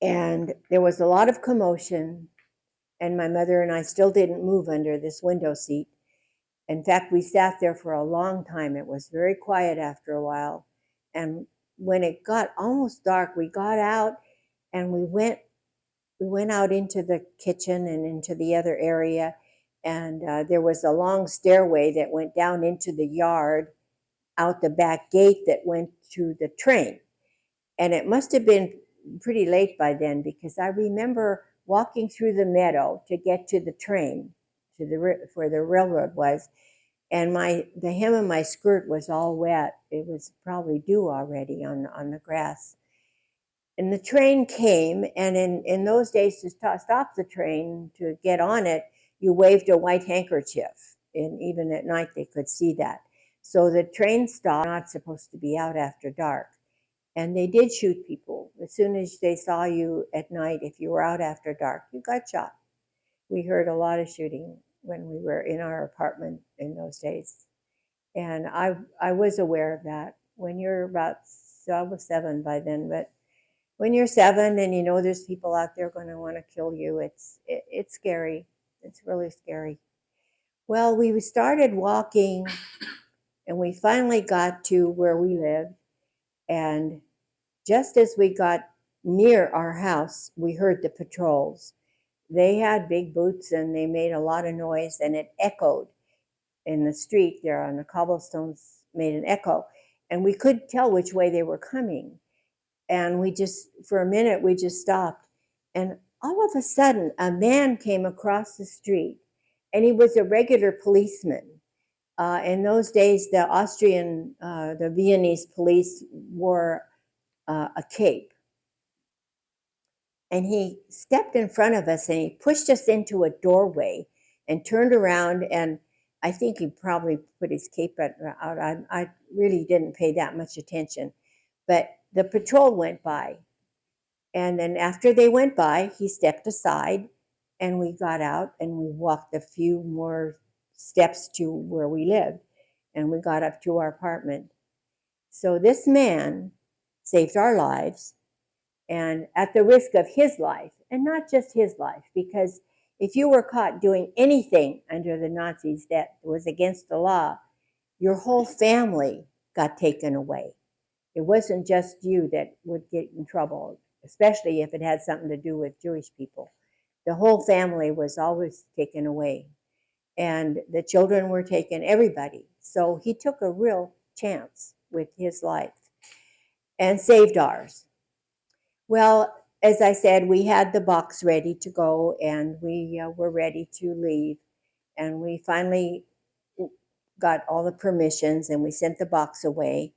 And there was a lot of commotion, and my mother and I still didn't move under this window seat. In fact, we sat there for a long time. It was very quiet after a while. And when it got almost dark, we got out and we went out into the kitchen and into the other area, and there was a long stairway that went down into the yard out the back gate that went to the train. And it must have been pretty late by then, because I remember walking through the meadow to get to the train, to the where the railroad was, and the hem of my skirt was all wet. It was probably dew already on the grass. And the train came, and in those days, to stop the train, to get on it, you waved a white handkerchief, and even at night they could see that. So the train stopped. Not supposed to be out after dark. And they did shoot people. As soon as they saw you at night, if you were out after dark, you got shot. We heard a lot of shooting when we were in our apartment in those days. And I was aware of that. When you're about, so I was 7 by then, but when you're 7 and you know there's people out there going to want to kill you, it's scary. It's really scary. Well, we started walking, and we finally got to where we lived. And just as we got near our house, we heard the patrols. They had big boots and they made a lot of noise, and it echoed in the street there on the cobblestones, made an echo. And we couldn't tell which way they were coming. And we just, for a minute, we just stopped. And all of a sudden, a man came across the street, and he was a regular policeman. In those days, the Austrian, the Viennese police wore a cape. And he stepped in front of us and he pushed us into a doorway and turned around, and I think he probably put his cape out. I really didn't pay that much attention. But the patrol went by. And then after they went by, he stepped aside, and we got out and we walked a few more steps to where we lived, and we got up to our apartment. So this man saved our lives, and at the risk of his life, and not just his life, because if you were caught doing anything under the Nazis that was against the law, your whole family got taken away. It wasn't just you that would get in trouble, especially if it had something to do with Jewish people. The whole family was always taken away, and the children were taken, everybody. So he took a real chance with his life and saved ours. Well, as I said, we had the box ready to go, and we were ready to leave. And we finally got all the permissions, and we sent the box away.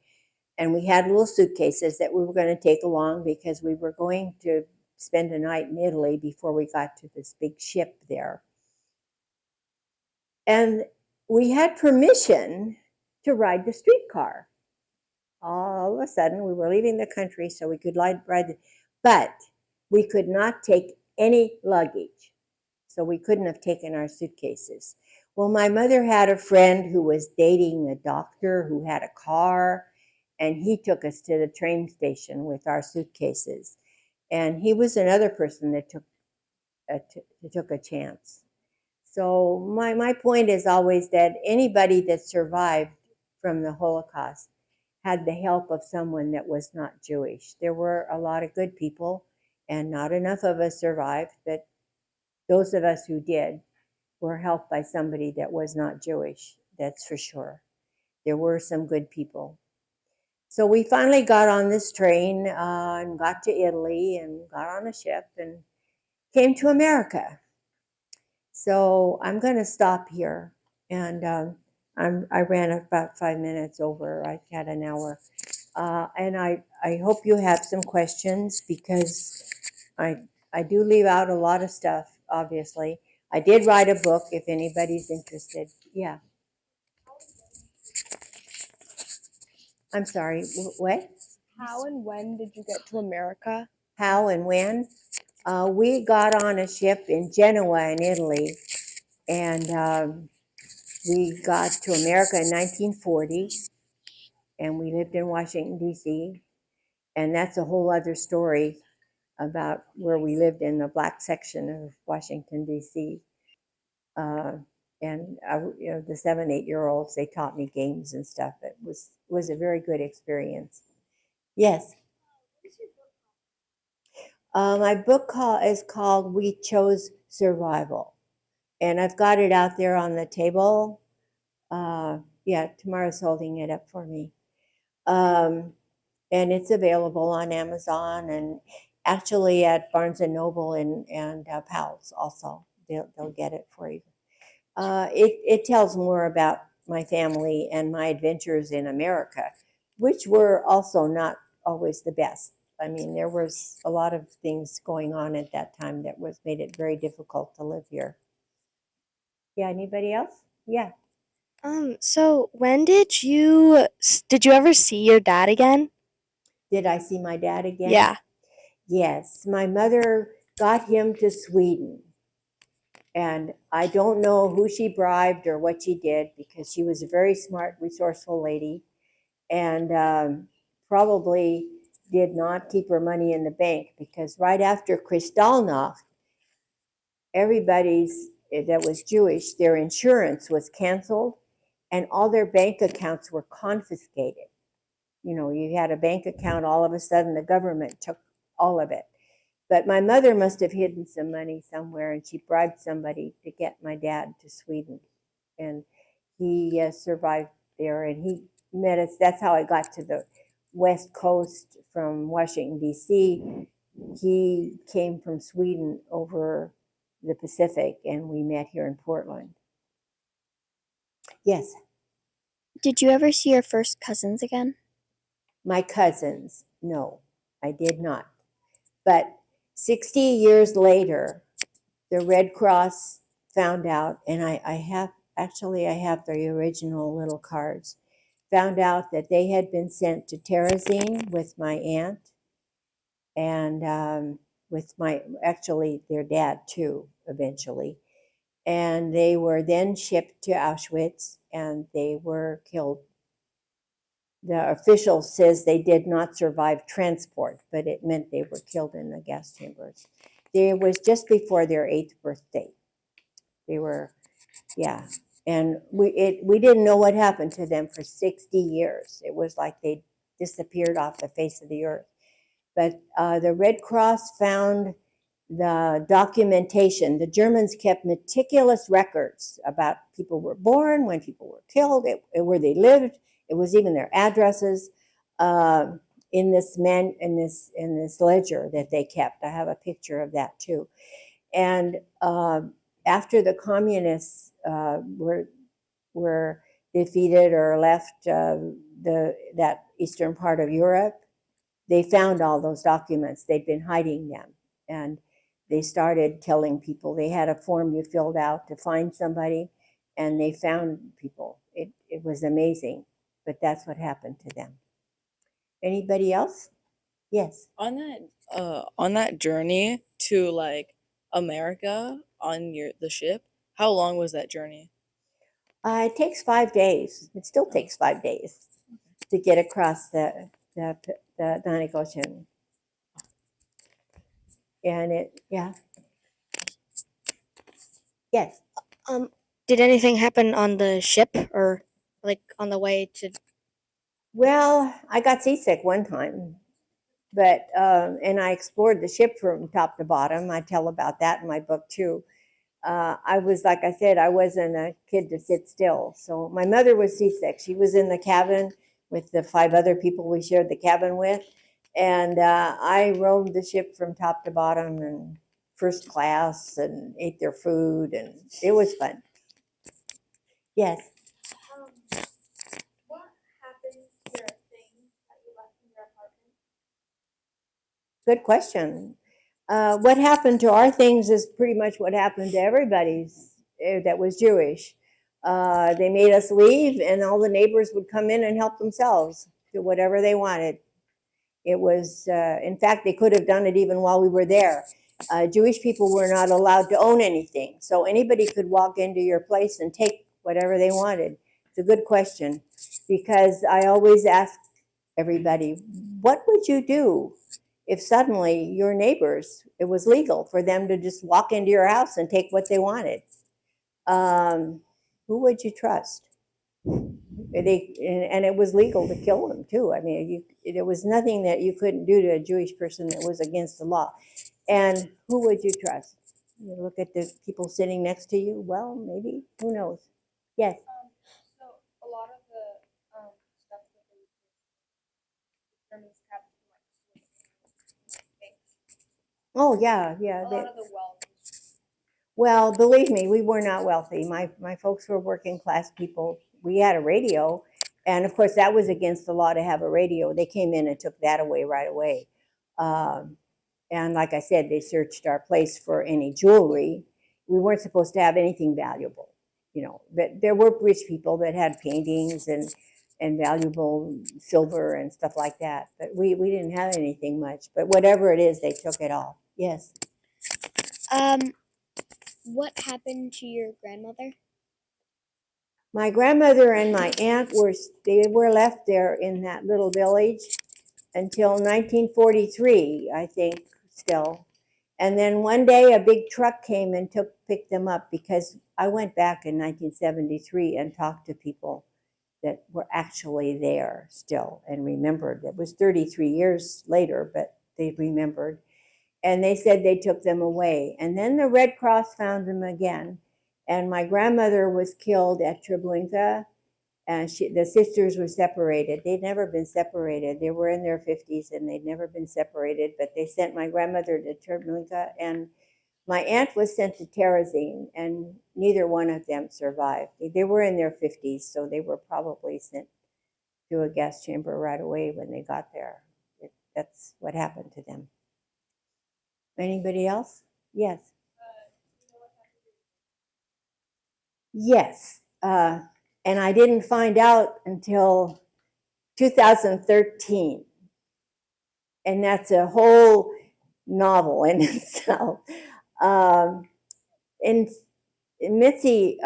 And we had little suitcases that we were going to take along, because we were going to spend a night in Italy before we got to this big ship there. And we had permission to ride the streetcar. All of a sudden, we were leaving the country, so we could ride but we could not take any luggage. So we couldn't have taken our suitcases. Well, my mother had a friend who was dating a doctor who had a car, and he took us to the train station with our suitcases. And he was another person that took a chance. So my point is always that anybody that survived from the Holocaust had the help of someone that was not Jewish. There were a lot of good people, and not enough of us survived, but those of us who did were helped by somebody that was not Jewish, that's for sure. There were some good people. So we finally got on this train and got to Italy and got on a ship and came to America. So I'm going to stop here, and I ran about 5 minutes over. I had an hour. And I hope you have some questions, because I do leave out a lot of stuff, obviously. I did write a book if anybody's interested. Yeah. I'm sorry, what? How and when did you get to America? How and when? We got on a ship in Genoa in Italy, and we got to America in 1940, and we lived in Washington, D.C., and that's a whole other story about where we lived in the black section of Washington, D.C. And the 7, 8-year-olds, they taught me games and stuff. It was a very good experience. Yes. My book is called We Chose Survival. And I've got it out there on the table. Yeah, Tamara's holding it up for me. Um, and it's available on Amazon and actually at Barnes and Noble and Powell's also. They'll get it for you. It tells more about my family and my adventures in America, which were also not always the best. I mean, there was a lot of things going on at that time that was made it very difficult to live here. Yeah, anybody else? Yeah. So when did you ever see your dad again? Did I see my dad again? Yeah. Yes, my mother got him to Sweden. And I don't know who she bribed or what she did because she was a very smart, resourceful lady and probably did not keep her money in the bank because right after Kristallnacht, everybody's that was Jewish, their insurance was canceled and all their bank accounts were confiscated. You know, you had a bank account, all of a sudden the government took all of it. But my mother must have hidden some money somewhere and she bribed somebody to get my dad to Sweden. And he survived there and he met us. That's how I got to the West Coast from Washington, D.C. He came from Sweden over the Pacific and we met here in Portland. Yes, Did you ever see your first cousins again? my cousins. No, I did not. But 60 years later, the Red Cross found out, and I have actually I have the original little cards. Found out that they had been sent to Terezin with my aunt and with my actually their dad too eventually, and they were then shipped to Auschwitz and they were killed. The official says they did not survive transport, but it meant they were killed in the gas chambers. It was just before their 8th birthday. They were, yeah, and we didn't know what happened to them for 60 years. It was like they disappeared off the face of the earth. But the Red Cross found the documentation. The Germans kept meticulous records about people were born, when people were killed, where they lived. It was even their addresses uh, in this ledger that they kept. I have a picture of that too. And after the communists were defeated or left that eastern part of Europe, they found all those documents. They'd been hiding them, and they started telling people. They had a form you filled out to find somebody, and they found people. It was amazing, but that's what happened to them. Anybody else? Yes. On that journey to like America on your the ship, how long was that journey? It takes 5 days. It still takes 5 days to get across the, the Atlantic Ocean. And yeah. Yes. Did anything happen on the ship or like on the way to? Well, I got seasick one time, but and I explored the ship from top to bottom. I tell about that in my book too. I was, like I said, I wasn't a kid to sit still. So my mother was seasick. She was in the cabin with the 5 other people we shared the cabin with, and I roamed the ship from top to bottom and first class and ate their food, and it was fun. Yes. What happened to your things that you left in your apartment? Good question. What happened to our things is pretty much what happened to everybody's that was Jewish. They made us leave, and all the neighbors would come in and help themselves to whatever they wanted. It was, in fact, they could have done it even while we were there. Jewish people were not allowed to own anything, so anybody could walk into your place and take whatever they wanted. It's a good question because I always ask everybody, what would you do if suddenly your neighbors, it was legal for them to just walk into your house and take what they wanted? Who would you trust? and it was legal to kill them too. I mean, there was nothing that you couldn't do to a Jewish person that was against the law. And who would you trust? You look at the people sitting next to you. Well, maybe, who knows? Yes. So a lot of the stuff that the Germans kept like things. Oh yeah, yeah. A lot of the wealth. Well, believe me, we were not wealthy. My folks were working class people. We had a radio, and of course that was against the law to have a radio. They came in and took that away right away. Um, and like I said, they searched our place for any jewelry. We weren't supposed to have anything valuable, you know. But there were rich people that had paintings and valuable silver and stuff like that. But we didn't have anything much. But whatever it is, they took it all. Yes. What happened to your grandmother? My grandmother and my aunt were left there in that little village until 1943, I think, still. And then one day a big truck came and picked them up, because I went back in 1973 and talked to people that were actually there still and remembered. It was 33 years later, but they remembered. And they said they took them away. And then the Red Cross found them again. And my grandmother was killed at Treblinka, and the sisters were separated. They'd never been separated. They were in their 50s and they'd never been separated, but they sent my grandmother to Treblinka, and my aunt was sent to Terezin, and neither one of them survived. They were in their 50s, so they were probably sent to a gas chamber right away when they got there. That's what happened to them. Anybody else? Yes. Yes. And I didn't find out until 2013. And that's a whole novel in itself. And Mitzi,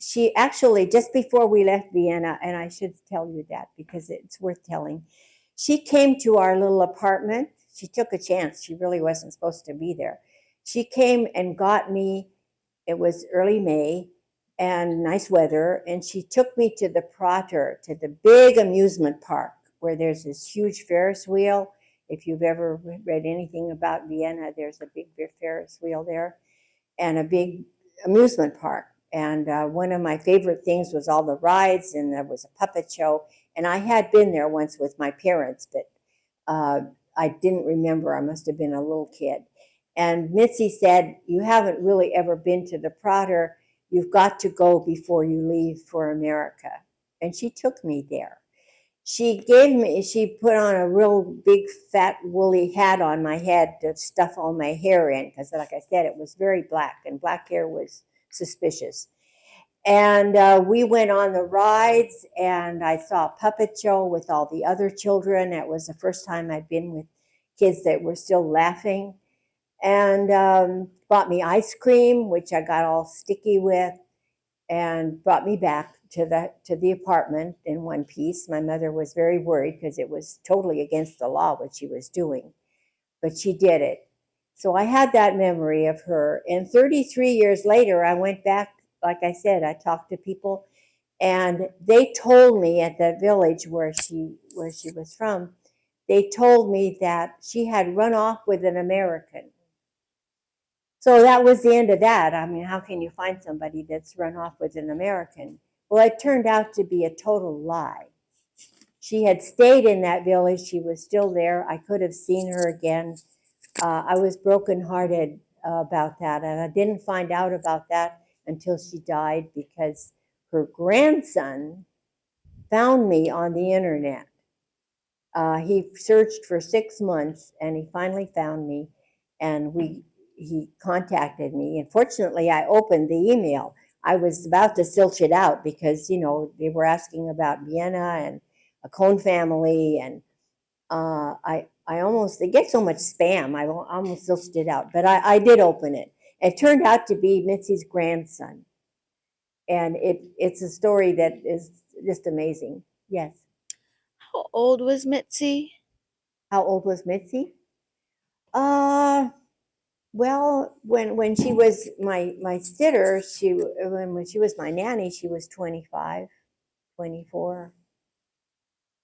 she actually, just before we left Vienna, and I should tell you that because it's worth telling, she came to our little apartment. She took a chance. She really wasn't supposed to be there. She came and got me. It was early May and nice weather, and she took me to the Prater, to the big amusement park where there's this huge Ferris wheel. If you've ever read anything about Vienna, there's a big Ferris wheel there and a big amusement park. And one of my favorite things was all the rides, and there was a puppet show. And I had been there once with my parents, but I didn't remember. I must have been a little kid. And Mitzi said, "You haven't really ever been to the Prater. You've got to go before you leave for America." And she took me there. She put on a real big fat woolly hat on my head to stuff all my hair in, because like I said, it was very black, and black hair was suspicious. And we went on the rides, and I saw a puppet show with all the other children. It was the first time I'd been with kids that were still laughing. And bought me ice cream, which I got all sticky with, and brought me back to the apartment in one piece. My mother was very worried because it was totally against the law what she was doing, but she did it. So I had that memory of her. And 33 years later, I went back. Like I said, I talked to people, and they told me at that village where she was from, they told me that she had run off with an American. So that was the end of that. I mean, how can you find somebody that's run off with an American? Well, it turned out to be a total lie. She had stayed in that village. She was still there. I could have seen her again. I was brokenhearted about that, and I didn't find out about that until she died, because her grandson found me on the internet. He searched for 6 months, and he finally found me, and he contacted me. And fortunately, I opened the email. I was about to silch it out because, you know, they were asking about Vienna and a Cohn family, and I almost, they get so much spam, I almost silched it out, but I did open it. It turned out to be Mitzi's grandson, and it's a story that is just amazing. Yes. How old was Mitzi? How old was Mitzi? Well, when she was my sitter, when she was my nanny, she was 25. 24.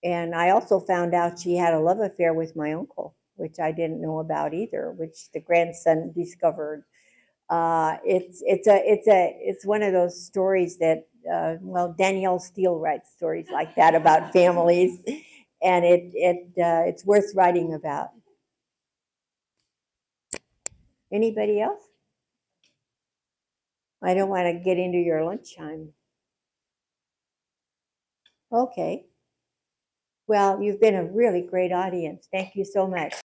And I also found out she had a love affair with my uncle, which I didn't know about either, which the grandson discovered. It's one of those stories that well, Danielle Steele writes stories like that about families, and it's worth writing about. Anybody else? I don't want to get into your lunchtime. Okay. Well, you've been a really great audience. Thank you so much.